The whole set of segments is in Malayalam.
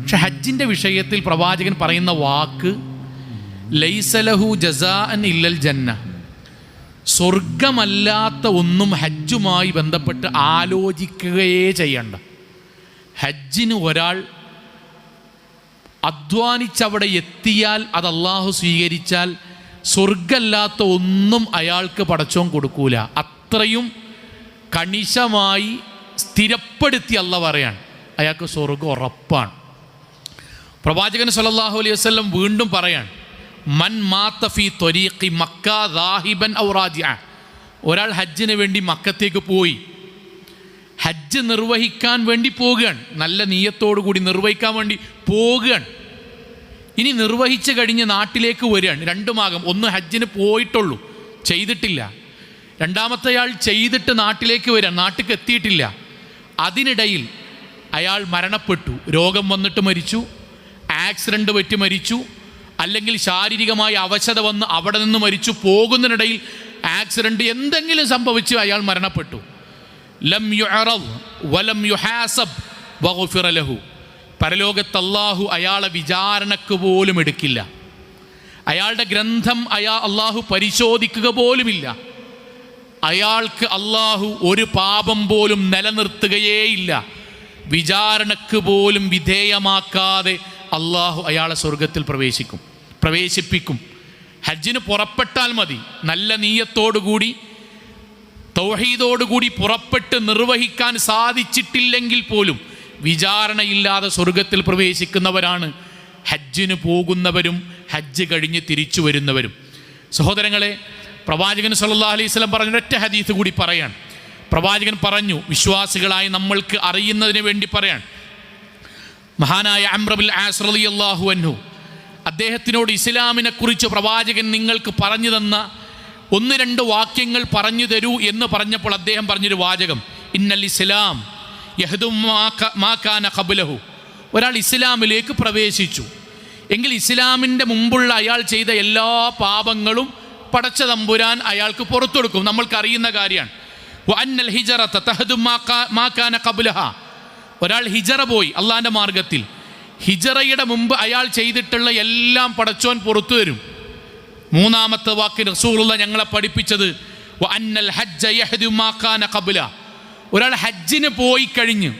പക്ഷെ ഹജ്ജിൻ്റെ വിഷയത്തിൽ പ്രവാചകൻ പറയുന്ന വാക്ക് ലൈസലഹു ജസാഅൻ ഇല്ലൽ ജന്ന, സ്വർഗമല്ലാത്ത ഒന്നും ഹജ്ജുമായി ബന്ധപ്പെട്ട് ആലോചിക്കുകയേ ചെയ്യണ്ട. ഹജ്ജിന് ഒരാൾ അധ്വാനിച്ചവിടെ എത്തിയാൽ അത് അള്ളാഹു സ്വീകരിച്ചാൽ സ്വർഗമല്ലാത്ത ഒന്നും അയാൾക്ക് പടച്ചോൻ കൊടുക്കൂല. അത്രയും കണിശമായി സ്ഥിരപ്പെടുത്തി അള്ളാഹ് പറയാൻ അയാൾക്ക് സ്വർഗം ഉറപ്പാണ്. പ്രവാചകൻ സല്ലല്ലാഹു അലൈഹി വസല്ലം വീണ്ടും പറയാൻ, മൻ മാത ഫീ ത്വരീഖി മക്ക ദാഹിബൻ ഔ റാജിഅ, ഒരാൾ ഹജ്ജിന് വേണ്ടി മക്കത്തേക്ക് പോയി, ഹജ്ജ് നിർവഹിക്കാൻ വേണ്ടി പോകുകയാണ്, നല്ല നിയ്യത്തോടു കൂടി നിർവഹിക്കാൻ വേണ്ടി പോകുകയാണ്. ഇനി നിർവഹിച്ച് കഴിഞ്ഞ് നാട്ടിലേക്ക് വരികയാണ്. രണ്ടുമാകും, ഒന്ന് ഹജ്ജിന് പോയിട്ടുള്ളൂ ചെയ്തിട്ടില്ല, രണ്ടാമത്തെ ആൾ ചെയ്തിട്ട് നാട്ടിലേക്ക് വരികയാണ്, നാട്ടിലേക്ക് എത്തിയിട്ടില്ല. അതിനിടയിൽ അയാൾ മരണപ്പെട്ടു, രോഗം വന്നിട്ട് മരിച്ചു, ആക്സിഡൻ്റ് പറ്റി മരിച്ചു, അല്ലെങ്കിൽ ശാരീരികമായ അവശത വന്ന് അവിടെ നിന്ന് മരിച്ചു, പോകുന്നതിനിടയിൽ ആക്സിഡൻറ്റ് എന്തെങ്കിലും സംഭവിച്ചു അയാൾ മരണപ്പെട്ടു. ലം യുഅറദ് വലം യുഹാസബ് വഗുഫിറ ലഹു, പരലോകത്ത് അല്ലാഹു അയാളെ വിചാരണക്ക് പോലും എടുക്കില്ല, അയാളുടെ ഗ്രന്ഥം അല്ലാഹു പരിശോധിക്കുക പോലുമില്ല, അയാൾക്ക് അല്ലാഹു ഒരു പാപം പോലും നിലനിർത്തുകയേയില്ല, വിചാരണക്ക് പോലും വിധേയമാക്കാതെ അല്ലാഹു അയാളെ സ്വർഗത്തിൽ പ്രവേശിപ്പിക്കും. ഹജ്ജിന് പുറപ്പെട്ടാൽ മതി, നല്ല നീയത്തോടുകൂടി തൗഹീദോടുകൂടി പുറപ്പെട്ട് നിർവഹിക്കാൻ സാധിച്ചിട്ടില്ലെങ്കിൽ പോലും വിചാരണയില്ലാതെ സ്വർഗത്തിൽ പ്രവേശിക്കുന്നവരാണ് ഹജ്ജിന് പോകുന്നവരും ഹജ്ജ് കഴിഞ്ഞ് തിരിച്ചു വരുന്നവരും. സഹോദരങ്ങളെ, പ്രവാചകൻ സല്ലല്ലാഹു അലൈഹി വസല്ലം പറഞ്ഞ ഒരൊറ്റ ഹദീസ് കൂടി പറയാൻ. പ്രവാചകൻ പറഞ്ഞു, വിശ്വാസികളായി നമ്മൾക്ക് അറിയുന്നതിന് വേണ്ടി പറയാൻ, മഹാനായ അംർ ബിൻ ആസ് റളിയല്ലാഹു അൻഹു അദ്ദേഹത്തിനോട് ഇസ്ലാമിനെ കുറിച്ച് പ്രവാചകൻ നിങ്ങൾക്ക് പറഞ്ഞു തന്ന 1-2 വാക്യങ്ങൾ പറഞ്ഞു തരൂ എന്ന് പറഞ്ഞപ്പോൾ അദ്ദേഹം പറഞ്ഞൊരു വാചകം, ഇന്നൽ ഇസ്ലാം യഹ്ദും മാ കാന ഖബ്ലഹു, ഒരാൾ ഇസ്ലാമിലേക്ക് പ്രവേശിച്ചു എങ്കിൽ ഇസ്ലാമിൻ്റെ മുമ്പുള്ള അയാൾ ചെയ്ത എല്ലാ പാപങ്ങളും പടച്ച തമ്പുരാൻ അയാൾക്ക് പുറത്തു കൊടുക്കും. നമ്മൾക്കറിയുന്ന കാര്യമാണ്. വഅന്നൽ ഹിജറത തഹ്ദും മാ കാന ഖബ്ലഹ, ഒരാൾ ഹിജറ പോയി അള്ളാഹിൻ്റെ മാർഗത്തിൽ, ഹിജറയുടെ മുമ്പ് അയാൾ ചെയ്തിട്ടുള്ള എല്ലാം പടച്ചോൻ പുറത്തു തരും. മൂന്നാമത്തെ വാക്ക് റസൂലുള്ളാഹി ഞങ്ങളെ പഠിപ്പിച്ചത് വഅന്നൽ ഹജ്ജ യഹ്ദു മാ കാന ഖബ്ല, ഒരാൾ ഹജ്ജിന് പോയി കഴിഞ്ഞ്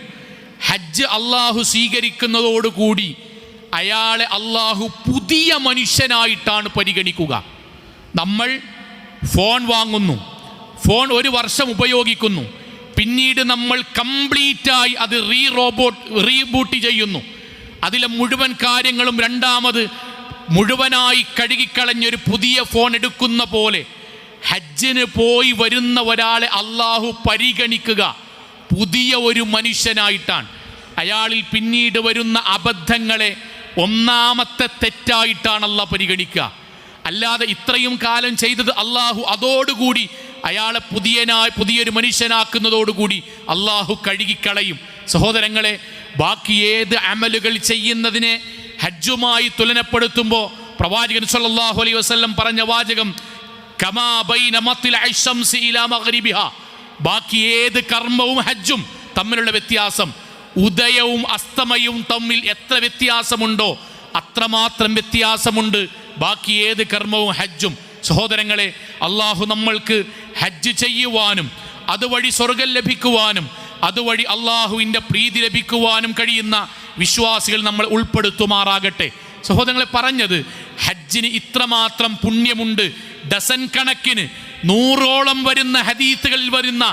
ഹജ്ജ് അള്ളാഹു സ്വീകരിക്കുന്നതോടുകൂടി അയാളെ അള്ളാഹു പുതിയ മനുഷ്യനായിട്ടാണ് പരിഗണിക്കുക. നമ്മൾ ഫോൺ വാങ്ങുന്നു, ഫോൺ 1 വർഷം ഉപയോഗിക്കുന്നു, പിന്നീട് നമ്മൾ കംപ്ലീറ്റായി അത് റീബൂട്ട് ചെയ്യുന്നു, അതിലെ മുഴുവൻ കാര്യങ്ങളും രണ്ടാമത് മുഴുവനായി കഴുകിക്കളഞ്ഞൊരു പുതിയ ഫോൺ എടുക്കുന്ന പോലെ ഹജ്ജിന് പോയി വരുന്ന ഒരാളെ അള്ളാഹു പരിഗണിക്കുക പുതിയ ഒരു മനുഷ്യനായിട്ടാണ്. അയാളിൽ പിന്നീട് വരുന്ന അബദ്ധങ്ങളെ ഒന്നാമത്തെ തെറ്റായിട്ടാണ് അള്ളാഹ് പരിഗണിക്കുക. അല്ലാതെ ഇത്രയും കാലം ചെയ്തത് അള്ളാഹു അതോടുകൂടി അയാളെ പുതിയൊരു മനുഷ്യനാക്കുന്നതോടുകൂടി അള്ളാഹു കഴുകിക്കളയും. സഹോദരങ്ങളെ, ബാക്കി ഏത് അമലുകൾ ചെയ്യുന്നതിനെ ഹജ്ജുമായി തുലനപ്പെടുത്തുമ്പോൾ പ്രവാചകൻ സല്ലല്ലാഹു അലൈഹി വസല്ലം പറഞ്ഞ വാചകം കമാ ബൈന മത്ലഇ ശംസി ഇലാ മഗ്രിബിഹാ, ബാക്കി ഏത് കർമ്മവും ഹജ്ജും തമ്മിലുള്ള വ്യത്യാസം, ഉദയവും അസ്തമയവും തമ്മിൽ എത്ര വ്യത്യാസമുണ്ടോ അത്രമാത്രം വ്യത്യാസമുണ്ട് ബാക്കി ഏത് കർമ്മവും ഹജ്ജും. സഹോദരങ്ങളെ, അള്ളാഹു നമ്മൾക്ക് ഹജ്ജ് ചെയ്യുവാനും അതുവഴി സ്വർഗം ലഭിക്കുവാനും അതുവഴി അള്ളാഹുവിൻ്റെ പ്രീതി ലഭിക്കുവാനും കഴിയുന്ന വിശ്വാസികൾ നമ്മൾ ഉൾപ്പെടുത്തുമാറാകട്ടെ. സഹോദരങ്ങളെ, പറഞ്ഞത് ഹജ്ജിന് ഇത്രമാത്രം പുണ്യമുണ്ട്, ഡസൻ കണക്കിന് 100ഓളം വരുന്ന ഹദീസുകളിൽ വരുന്ന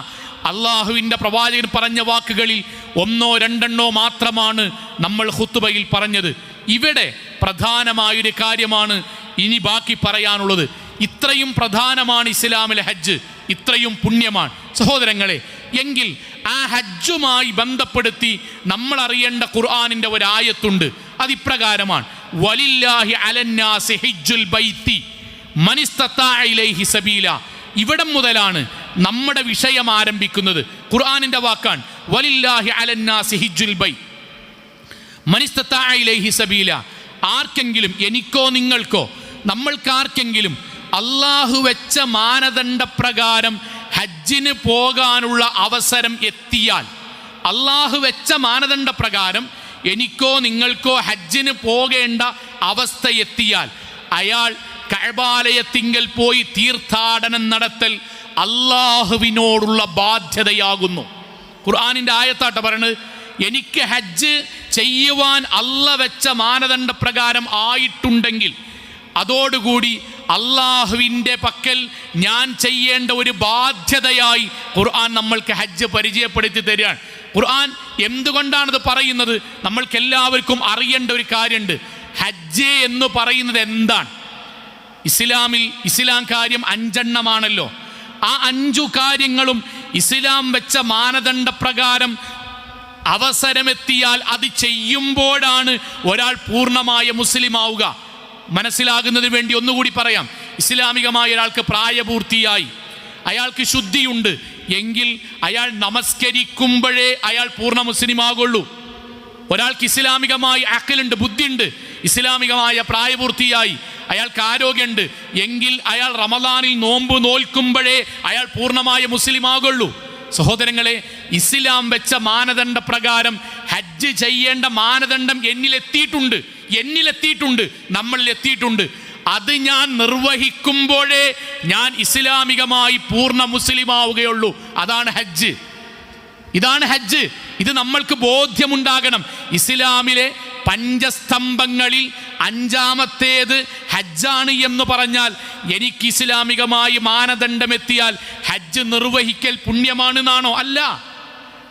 അള്ളാഹുവിൻ്റെ പ്രവാചകൻ പറഞ്ഞ വാക്കുകളിൽ 1-2 മാത്രമാണ് നമ്മൾ ഖുത്ബയിൽ പറഞ്ഞത്. ഇവിടെ പ്രധാനമായൊരു കാര്യമാണ് ഇനി ബാക്കി പറയാനുള്ളത്. ഇത്രയും പ്രധാനമാണ് ഇസ്ലാമിലെ ഹജ്ജ്, ഇത്രയും പുണ്യമാണ്. സഹോദരങ്ങളെ, എങ്കിൽ ആ ഹജ്ജുമായി ബന്ധപ്പെടുത്തി നമ്മൾ അറിയേണ്ട ഖുർആനിൻ്റെ ഒരായത്തുണ്ട്. അതിപ്രകാരമാണ്, വലില്ലാഹി അലന്നാസി ഹിജ്ജുൽ ബൈത്തി മനിസ്തതാഅ ഇലൈഹി സബീല. ഇവിടം മുതലാണ് നമ്മുടെ വിഷയം ആരംഭിക്കുന്നത്. ഖുർആനിൻ്റെ വാക്കാണ്, വലില്ലാഹി അലന്നാസി ഹിജ്ജുൽ ബൈത്ത് മനിസ്തതാഅ ഇലൈഹി സബീല. ആർക്കെങ്കിലും, എനിക്കോ നിങ്ങൾക്കോ, നമ്മൾക്കാർക്കെങ്കിലും അള്ളാഹു വെച്ച മാനദണ്ഡപ്രകാരം ഹജ്ജിന് പോകാനുള്ള അവസരം എത്തിയാൽ, അള്ളാഹു വെച്ച മാനദണ്ഡപ്രകാരം എനിക്കോ നിങ്ങൾക്കോ ഹജ്ജിന് പോകേണ്ട അവസ്ഥ എത്തിയാൽ അയാൾ കഅബാലയത്തിങ്കൽ പോയി തീർത്ഥാടനം നടത്തൽ അള്ളാഹുവിനോടുള്ള ബാധ്യതയാകുന്നു. ഖുർആനിൻ്റെ ആയത്താട്ട പറയുന്നത്, എനിക്ക് ഹജ്ജ് ചെയ്യുവാൻ അള്ള വെച്ച മാനദണ്ഡ പ്രകാരം ആയിട്ടുണ്ടെങ്കിൽ അതോടുകൂടി അള്ളാഹുവിൻ്റെ പക്കൽ ഞാൻ ചെയ്യേണ്ട ഒരു ബാധ്യതയായി ഖുർആൻ നമ്മൾക്ക് ഹജ്ജ് പരിചയപ്പെടുത്തി തരികയാണ്. ഖുർആൻ എന്തുകൊണ്ടാണിത് പറയുന്നത്? നമ്മൾക്കെല്ലാവർക്കും അറിയേണ്ട ഒരു കാര്യമുണ്ട്. ഹജ്ജ് എന്ന് പറയുന്നത് എന്താണ്? ഇസ്ലാം കാര്യം 5 എണ്ണമാണല്ലോ. ആ 5 കാര്യങ്ങളും ഇസ്ലാം വെച്ച മാനദണ്ഡ പ്രകാരം അവസരമെത്തിയാൽ അത് ചെയ്യുമ്പോഴാണ് ഒരാൾ പൂർണ്ണമായ മുസ്ലിം ആവുക. മനസ്സിലാകുന്നതിന് വേണ്ടി ഒന്നുകൂടി പറയാം. ഇസ്ലാമികമായ ഒരാൾക്ക് പ്രായപൂർത്തിയായി, അയാൾക്ക് ശുദ്ധിയുണ്ട് എങ്കിൽ അയാൾ നമസ്കരിക്കുമ്പോഴേ അയാൾ പൂർണ്ണ മുസ്ലിം ആകുള്ളൂ. ഒരാൾക്ക് ഇസ്ലാമികമായി അഖലുണ്ട്, ബുദ്ധിയുണ്ട്, ഇസ്ലാമികമായ പ്രായപൂർത്തിയായി, അയാൾക്ക് ആരോഗ്യമുണ്ട് എങ്കിൽ അയാൾ റമദാനിൽ നോമ്പ് നോൽക്കുമ്പോഴേ അയാൾ പൂർണ്ണമായ മുസ്ലിം ആകുള്ളൂ. സഹോദരങ്ങളെ, ഇസ്ലാം വെച്ച മാനദണ്ഡ പ്രകാരം ഹജ്ജ് ചെയ്യേണ്ട മാനദണ്ഡം എന്നിലെത്തിയിട്ടുണ്ട്, നമ്മളിൽ എത്തിയിട്ടുണ്ട്. അത് ഞാൻ നിർവഹിക്കുമ്പോഴേ ഞാൻ ഇസ്ലാമികമായി പൂർണ്ണ മുസ്ലിം ആവുകയുള്ളൂ. അതാണ് ഹജ്ജ്. ഇതാണ് ഹജ്ജ്. ഇത് നമ്മൾക്ക് ബോധ്യമുണ്ടാകണം. ഇസ്ലാമിലെ 5 സ്തംഭങ്ങളിൽ 5ാമത്തേത് ഹജ്ജാണ് എന്ന് പറഞ്ഞാൽ എനിക്ക് ഇസ്ലാമികമായി മാനദണ്ഡമെത്തിയാൽ ഹജ്ജ് നിർവഹിക്കൽ പുണ്യമാണെന്നാണോ? അല്ല.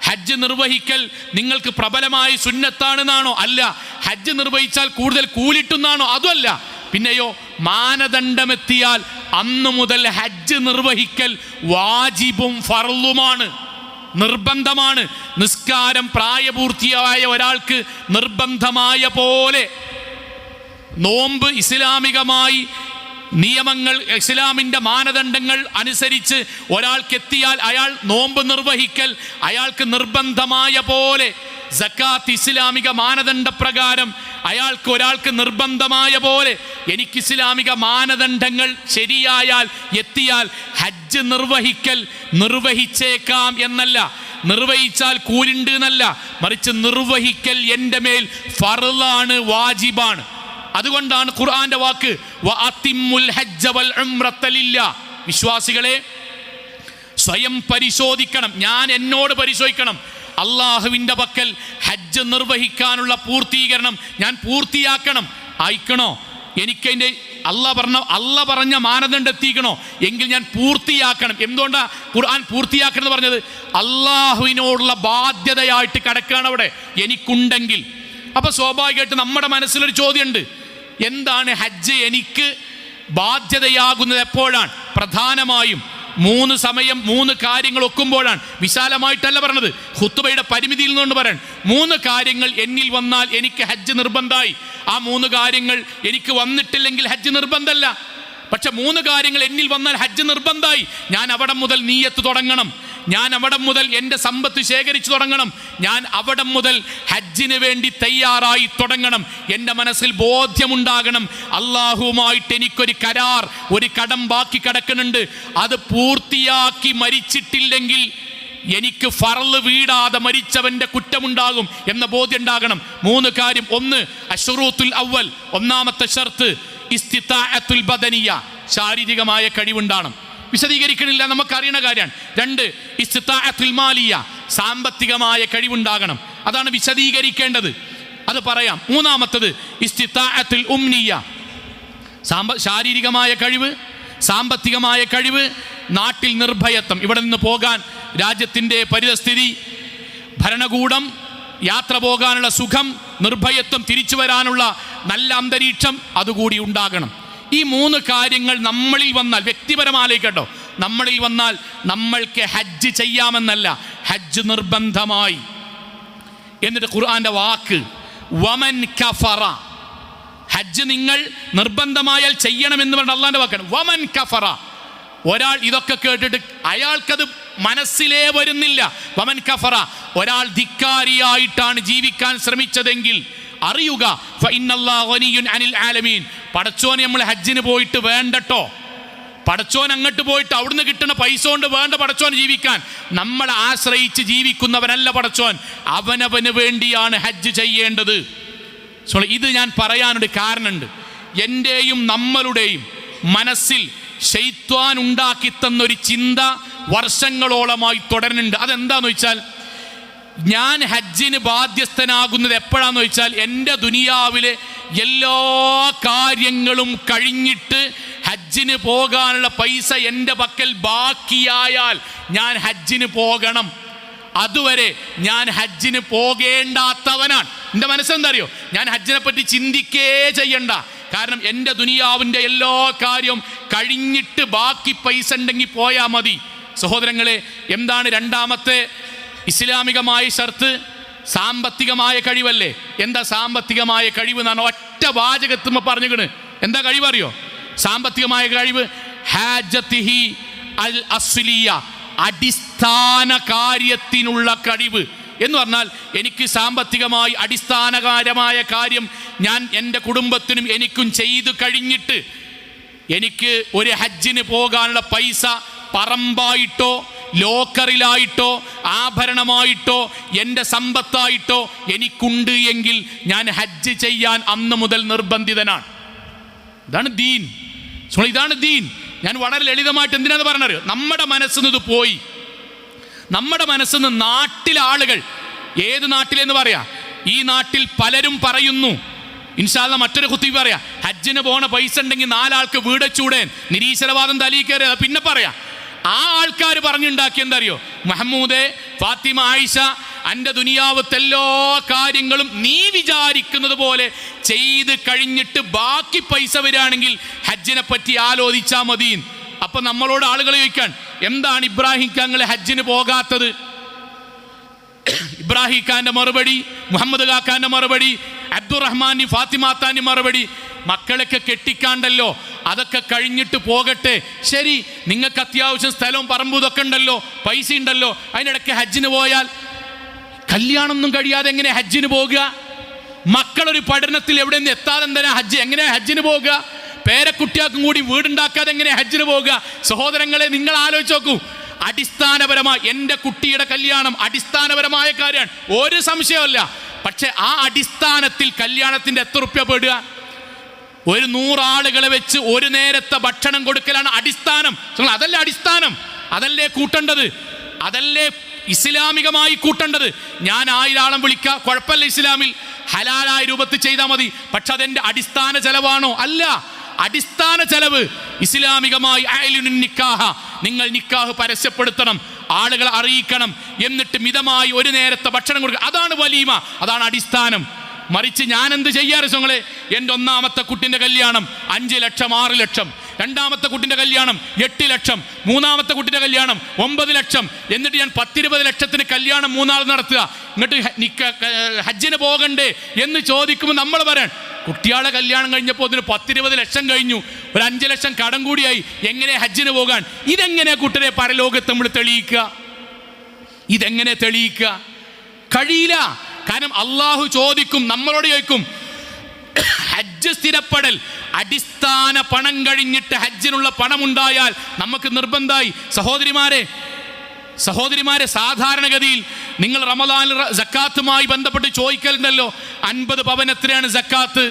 ഹജ്ജ് നിർവഹിക്കൽ നിങ്ങൾക്ക് പ്രബലമായി സുന്നത്താണെന്നാണോ? അല്ല. ഹജ്ജ് നിർവഹിച്ചാൽ കൂടുതൽ കൂലിട്ടുന്നാണോ? അതുമല്ല. പിന്നെയോ, മാനദണ്ഡമെത്തിയാൽ അന്നു മുതൽ ഹജ്ജ് നിർവഹിക്കൽ വാജിബും ഫർളുമാണ്, നിർബന്ധമാണ്. നിസ്കാരം പ്രായപൂർത്തിയായ ഒരാൾക്ക് നിർബന്ധമായ പോലെ, നോമ്പ് ഇസ്ലാമികമായി നിയമങ്ങൾ, ഇസ്ലാമിൻ്റെ മാനദണ്ഡങ്ങൾ അനുസരിച്ച് ഒരാൾക്കെത്തിയാൽ അയാൾ നോമ്പ് നിർവഹിക്കൽ അയാൾക്ക് നിർബന്ധമായ പോലെ, സക്കാത്ത് ഇസ്ലാമിക മാനദണ്ഡ പ്രകാരം ഒരാൾക്ക് നിർബന്ധമായ പോലെ, എനിക്ക് ഇസ്ലാമിക മാനദണ്ഡങ്ങൾ ശരിയായാൽ എത്തിയാൽ ഹജ്ജ് നിർവഹിച്ചേക്കാം എന്നല്ല, നിർവഹിച്ചാൽ കൂലുണ്ട് എന്നല്ല, മറിച്ച് നിർവഹിക്കൽ എൻ്റെ മേൽ ഫർളാണ്, വാജിബാണ്. അതുകൊണ്ടാണ് ഖുർആന്റെ വാക്ക് വഅത്തിമ്മുൽ ഹജ്ജ വൽ ഉംറത ലില്ലാഹ്. വിശ്വാസികളെ, സ്വയം പരിശോധിക്കണം. ഞാൻ എന്നോട് പരിശോധിക്കണം. അള്ളാഹുവിൻ്റെ പക്കൽ ഹജ്ജ് നിർവഹിക്കാനുള്ള പൂർത്തീകരണം ഞാൻ പൂർത്തിയാക്കണം. അയക്കണോ? എനിക്കതിൻ്റെ അള്ള പറഞ്ഞ മാനദണ്ഡം എത്തിക്കണോ? എങ്കിൽ ഞാൻ പൂർത്തിയാക്കണം. എന്തുകൊണ്ടാണ് ഖുർആൻ പൂർത്തിയാക്കണം എന്ന് പറഞ്ഞത്? അള്ളാഹുവിനോടുള്ള ബാധ്യതയായിട്ട് കിടക്കുകയാണ് അവിടെ എനിക്കുണ്ടെങ്കിൽ. അപ്പോൾ സ്വാഭാവികമായിട്ട് നമ്മുടെ മനസ്സിലൊരു ചോദ്യമുണ്ട്, എന്താണ് ഹജ്ജ് എനിക്ക് ബാധ്യതയാകുന്നത് എപ്പോഴാണ്? പ്രധാനമായും 3 സമയം 3 കാര്യങ്ങൾ ഒക്കുമ്പോഴാണ്. വിശാലമായിട്ടല്ല പറഞ്ഞത്, ഖുത്ബയുടെ പരിമിതിയിൽ നിന്നുകൊണ്ട് പറയാൻ. 3 കാര്യങ്ങൾ എന്നിൽ വന്നാൽ എനിക്ക് ഹജ്ജ് നിർബന്ധമായി. ആ 3 കാര്യങ്ങൾ എനിക്ക് വന്നിട്ടില്ലെങ്കിൽ ഹജ്ജ് നിർബന്ധമല്ല. പക്ഷെ 3 കാര്യങ്ങൾ എന്നിൽ വന്നാൽ ഹജ്ജ് നിർബന്ധമായി. ഞാൻ അവിടെ മുതൽ നീയത്ത് തുടങ്ങണം, ഞാൻ അവിടെ മുതൽ എൻ്റെ സമ്പത്ത് ശേഖരിച്ചു തുടങ്ങണം, ഞാൻ അവിടെ മുതൽ ഹജ്ജിന് വേണ്ടി തയ്യാറായി തുടങ്ങണം. എൻ്റെ മനസ്സിൽ ബോധ്യമുണ്ടാകണം, അള്ളാഹുവുമായിട്ട് എനിക്കൊരു കരാർ, ഒരു കടം ബാക്കി കിടക്കുന്നുണ്ട്. അത് പൂർത്തിയാക്കി മരിച്ചിട്ടില്ലെങ്കിൽ എനിക്ക് ഫർള് വീടാതെ മരിച്ചവൻ്റെ കുറ്റമുണ്ടാകും എന്ന ബോധ്യം ഉണ്ടാകണം. 3 കാര്യം. 1 അശ്റൂത്തുൽ അവ്വൽ, ഒന്നാമത്തെ ഷർത്ത് ഇസ്തിതാഅത്തുൽ ബദനിയ, ശാരീരികമായ കഴിവുണ്ടാകണം. വിശദീകരിക്കണില്ല, നമുക്കറിയണ കാര്യമാണ്. 2 ഇസ്തിതാഅത്തുൽ മാലിയ, സാമ്പത്തികമായ കഴിവുണ്ടാകണം. അതാണ് വിശദീകരിക്കേണ്ടത്, അത് പറയാം. 3ാമത്തത് ഇസ്തിതാഅത്തുൽ ഉംനിയ, ശാരീരികമായ കഴിവ്, സാമ്പത്തികമായ കഴിവ്, നാട്ടിൽ നിർഭയത്വം, ഇവിടെ നിന്ന് പോകാൻ രാജ്യത്തിൻ്റെ പരിതസ്ഥിതി, ഭരണകൂടം, യാത്ര പോകാനുള്ള സുഖം, നിർഭയത്വം, തിരിച്ചു വരാനുള്ള നല്ല അന്തരീക്ഷം അതുകൂടി ഉണ്ടാകണം. ഈ 3 കാര്യങ്ങൾ നമ്മളിൽ വന്നാൽ, വ്യക്തിപരമാലേക്കട്ടോ, നമ്മളിൽ വന്നാൽ നമ്മൾക്ക് ഹജ്ജ് ചെയ്യാമെന്നല്ല, ഹജ്ജ് നിർബന്ധമായി. എന്നിട്ട് ഖുർആന്റെ വാക്ക് വമൻ കഫറ, ഹജ്ജ് നിങ്ങൾ നിർബന്ധമായാൽ ചെയ്യണമെന്ന് പറഞ്ഞ അള്ളാന്റെ വാക്കാണ്. വമൻ കഫറ, ഒരാൾ ഇതൊക്കെ കേട്ടിട്ട് അയാൾക്കത് മനസ്സിലേ വരുന്നില്ല. വമൻ കഫറ, ഒരാൾ ധിക്കാരിയായിട്ടാണ് ജീവിക്കാൻ ശ്രമിച്ചതെങ്കിൽ അറിയുക, ഫഇന്നല്ലാഹു ഗനിയ്യുൻ അനിൽ ആലമീൻ, പടച്ചോനെ നമ്മൾ ഹജ്ജിന് പോയിട്ട് വേണ്ടട്ടോ, പടച്ചോൻ അങ്ങോട്ട് പോയിട്ട് അവിടുന്ന് കിട്ടുന്ന പൈസ കൊണ്ട് വേണ്ട പടച്ചോൻ ജീവിക്കാൻ. നമ്മളെ ആശ്രയിച്ച് ജീവിക്കുന്നവനല്ല പടച്ചോൻ. അവനവന് വേണ്ടിയാണ് ഹജ്ജ് ചെയ്യേണ്ടത്. ഇത് ഞാൻ പറയാനൊരു കാരണമുണ്ട്. എൻ്റെയും നമ്മളുടെയും മനസ്സിൽ ശൈത്വാൻ ഉണ്ടാക്കി തന്നൊരു ചിന്ത വർഷങ്ങളോളമായി തുടരുന്നുണ്ട്. അതെന്താന്ന് വെച്ചാൽ, ഞാൻ ഹജ്ജിന് ബാധ്യസ്ഥനാകുന്നത് എപ്പോഴാന്ന് വെച്ചാൽ, എൻ്റെ ദുനിയാവിലെ എല്ലാ കാര്യങ്ങളും കഴിഞ്ഞിട്ട് ഹജ്ജിന് പോകാനുള്ള പൈസ എൻ്റെ പക്കൽ ബാക്കിയായാൽ ഞാൻ ഹജ്ജിന് പോകണം. അതുവരെ ഞാൻ ഹജ്ജിന് പോകേണ്ടാത്തവനാണ്. എൻ്റെ മനസ്സെന്താ അറിയോ, ഞാൻ ഹജ്ജിനെ പറ്റി ചിന്തിക്കേ ചെയ്യണ്ട. കാരണം എൻ്റെ ദുനിയാവിൻ്റെ എല്ലാ കാര്യവും കഴിഞ്ഞിട്ട് ബാക്കി പൈസ ഉണ്ടെങ്കിൽ പോയാൽ മതി. സഹോദരങ്ങളെ, എന്താണ് രണ്ടാമത്തെ ഇസ്ലാമികമായ ഷർത്ത്? സാമ്പത്തികമായ കഴിവല്ലേ. എന്താ സാമ്പത്തികമായ കഴിവ് എന്നാണ് ഒറ്റ വാചകത്തുമ്പോ പറഞ്ഞിക്കണ്. എന്താ കഴിവ് അറിയോ? സാമ്പത്തികമായ കഴിവ് ഹാജത്തിഹി അൽ അസ്ലിയ, അടിസ്ഥാന കാര്യത്തിനുള്ള കഴിവ് എന്ന് പറഞ്ഞാൽ, എനിക്ക് സാമ്പത്തികമായി അടിസ്ഥാനകരമായ കാര്യം ഞാൻ എൻ്റെ കുടുംബത്തിനും എനിക്കും ചെയ്തു കഴിഞ്ഞിട്ട് എനിക്ക് ഒരു ഹജ്ജിന് പോകാനുള്ള പൈസ പറമ്പായിട്ടോ ലോക്കറിലായിട്ടോ ആഭരണമായിട്ടോ എൻ്റെ സമ്പത്തായിട്ടോ എനിക്കുണ്ട് എങ്കിൽ ഞാൻ ഹജ്ജ് ചെയ്യാൻ അന്ന് മുതൽ നിർബന്ധിതനാണ്. ഇതാണ് ദീൻ. ഇതാണ് ദീൻ. ഞാൻ വളരെ ലളിതമായിട്ട് എന്തിനാന്ന് പറഞ്ഞറിയോ, നമ്മുടെ മനസ്സിന്ന് ഇത് പോയി. നമ്മുടെ മനസ്സിന്ന് നാട്ടിലെ ആളുകൾ, ഏത് നാട്ടിലെന്ന് പറയാ, ഈ നാട്ടിൽ പലരും പറയുന്നു, ഇൻഷാ അല്ലാഹ് മറ്റൊരു ഖുതീബ് പറയാ, ഹജ്ജിന് പോണ പൈസ ഉണ്ടെങ്കിൽ 4 ആൾക്ക് വീടച്ചൂടേൻ, നിരീശ്വരവാദം തലയിൽ കയറിയ പിന്നെ പറയാ. ആ ആൾക്കാർ പറഞ്ഞുണ്ടാക്കി എന്താ അറിയോ, മുഹമ്മൂദേ, ഫാത്തിമ, ആയിഷ, എൻ്റെ ദുനിയാവത്തെ എല്ലാ കാര്യങ്ങളും നീ വിചാരിക്കുന്നത് പോലെ ചെയ്ത് കഴിഞ്ഞിട്ട് ബാക്കി പൈസ വരികയാണെങ്കിൽ ഹജ്ജിനെ പറ്റി ആലോചിച്ചാൽ മതി. അപ്പൊ നമ്മളോട് ആളുകൾ ചോദിക്കാൻ, എന്താണ് ഇബ്രാഹിം ഖാങ്ങൾ ഹജ്ജിന് പോകാത്തത്? ഇബ്രാഹിം ഖാന്റെ മറുപടി, മുഹമ്മദ് കാക്കാന്റെ മറുപടി, അബ്ദുറഹ്മാൻ ഫാത്തിമാത്താന്റെ മറുപടി, മക്കളൊക്കെ കെട്ടിക്കാണ്ടല്ലോ, അതൊക്കെ കഴിഞ്ഞിട്ട് പോകട്ടെ. ശരി, നിങ്ങൾക്ക് അത്യാവശ്യം സ്ഥലവും പറമ്പും ഇതൊക്കെ ഉണ്ടല്ലോ, പൈസ ഉണ്ടല്ലോ, അതിനിടയ്ക്ക് ഹജ്ജിന് പോയാൽ കല്യാണമൊന്നും കഴിയാതെ എങ്ങനെ ഹജ്ജിന് പോകുക? മക്കളൊരു പഠനത്തിൽ എവിടെ നിന്ന് എത്താതെ എന്തിനാ ഹജ്ജ്? എങ്ങനെയാ ഹജ്ജിന് പോകുക? പേരക്കുട്ടിയാക്കും കൂടി വീടുണ്ടാക്കാതെ എങ്ങനെ ഹജ്ജിന് പോകുക? സഹോദരങ്ങളെ, നിങ്ങൾ ആലോചിച്ച് നോക്കൂ. അടിസ്ഥാനപരമായി എൻ്റെ കുട്ടിയുടെ കല്യാണം അടിസ്ഥാനപരമായ കാര്യമാണ്, ഒരു സംശയമല്ല. പക്ഷെ ആ അടിസ്ഥാനത്തിൽ കല്യാണത്തിൻ്റെ എത്ര റുപ്യ പെടുക? ഒരു 100 ആളുകളെ വെച്ച് ഒരു നേരത്തെ ഭക്ഷണം കൊടുക്കലാണ് അടിസ്ഥാനം. അതല്ലേ അടിസ്ഥാനം? അതല്ലേ കൂട്ടേണ്ടത്? അതല്ലേ ഇസ്ലാമികമായി കൂട്ടേണ്ടത്? ഞാൻ 1000 ആളെ വിളിക്കുക, കുഴപ്പമില്ല, ഇസ്ലാമിൽ ഹലാലായ രൂപത്തിൽ ചെയ്താൽ മതി. പക്ഷെ അതെൻ്റെ അടിസ്ഥാന ചെലവാണോ? അല്ല. അടിസ്ഥാന ചെലവ് ഇസ്ലാമികമായി നിക്കാഹ, നിങ്ങൾ നിക്കാഹ് പരസ്യപ്പെടുത്തണം, ആളുകളെ അറിയിക്കണം, എന്നിട്ട് മിതമായി ഒരു നേരത്തെ ഭക്ഷണം കൊടുക്കുക. അതാണ് വലീമ, അതാണ് അടിസ്ഥാനം. മറിച്ച് ഞാൻ എന്ത് ചെയ്യാറ് സുങ്ങളെ, എൻ്റെ 1ാമത്തെ കുട്ടിൻ്റെ കല്യാണം 5 ലക്ഷം 6 ലക്ഷം, 2ാമത്തെ കുട്ടിൻ്റെ കല്യാണം 8 ലക്ഷം, 3ാമത്തെ കുട്ടിൻ്റെ കല്യാണം 9 ലക്ഷം, എന്നിട്ട് ഞാൻ 10-20 ലക്ഷത്തിന് കല്യാണം 3 ആൾ നടത്തുക. എന്നിട്ട് ഹജ്ജിന് പോകണ്ടേ എന്ന് ചോദിക്കുമ്പോൾ നമ്മൾ പറയാൻ, കുട്ടിയാളെ കല്യാണം കഴിഞ്ഞപ്പോൾ അതിന് 10-20 ലക്ഷം കഴിഞ്ഞു, ഒരു 5 ലക്ഷം കടം കൂടിയായി, എങ്ങനെ ഹജ്ജിന് പോകാൻ? ഇതെങ്ങനെ കൂട്ടരെ പരലോകത്ത് നമ്മൾ തെളിയിക്കുക? ഇതെങ്ങനെ തെളിയിക്കുക? കഴിയില്ല. കാരണം അള്ളാഹു ചോദിക്കും, നമ്മളോട് ചോദിക്കും, ഹജ്ജ് സ്ഥിരപ്പെടൽ, അടിസ്ഥാന പണം കഴിഞ്ഞിട്ട് ഹജ്ജിനുള്ള പണമുണ്ടായാൽ നമുക്ക് നിർബന്ധമായി. സഹോദരിമാരെ, സാധാരണഗതിയിൽ നിങ്ങൾ റമദാൻ സക്കാത്തുമായി ബന്ധപ്പെട്ട് ചോദിക്കലുണ്ടല്ലോ, 50 പവൻ എത്രയാണ് സക്കാത്ത്?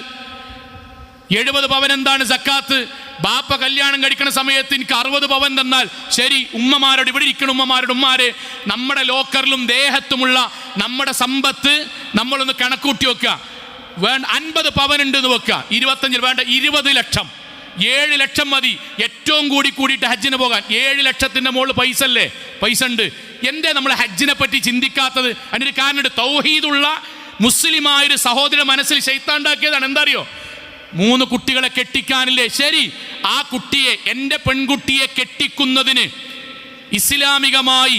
70 പവൻ എന്താണ് സക്കാത്ത്? ബാപ്പ കല്യാണം കഴിക്കുന്ന സമയത്ത് എനിക്ക് 60 പവൻ തന്നാൽ ശരി, ഉമ്മമാരോട്, ഇവിടെ ഇരിക്കുന്ന ഉമ്മമാരെ, നമ്മുടെ ലോക്കറിലും ദേഹത്തുമുള്ള നമ്മുടെ സമ്പത്ത് നമ്മളൊന്ന് കണക്കൂട്ടി വെക്കുക. വേണ്ട 50 പവൻ ഉണ്ട് എന്ന് വെക്കുക, 25 വേണ്ട 20 ലക്ഷം, 7 ലക്ഷം മതി ഏറ്റവും കൂടിയിട്ട് ഹജ്ജിന് പോകാൻ. 7 ലക്ഷത്തിൻ്റെ മുകളിൽ പൈസ ഉണ്ട്. എന്തേ നമ്മൾ ഹജ്ജിനെ പറ്റി ചിന്തിക്കാത്തത്? അതിനൊരു കാരണമുണ്ട്. തൗഹീദുള്ള മുസ്ലിമായൊരു സഹോദര മനസ്സിൽ ശൈത്താൻ ഉണ്ടാക്കിയതാണ്. എന്താ അറിയോ? 3 കുട്ടികളെ കെട്ടിക്കാനില്ലേ? ശരി, ആ കുട്ടിയെ, എൻ്റെ പെൺകുട്ടിയെ കെട്ടിക്കുന്നതിന് ഇസ്ലാമികമായി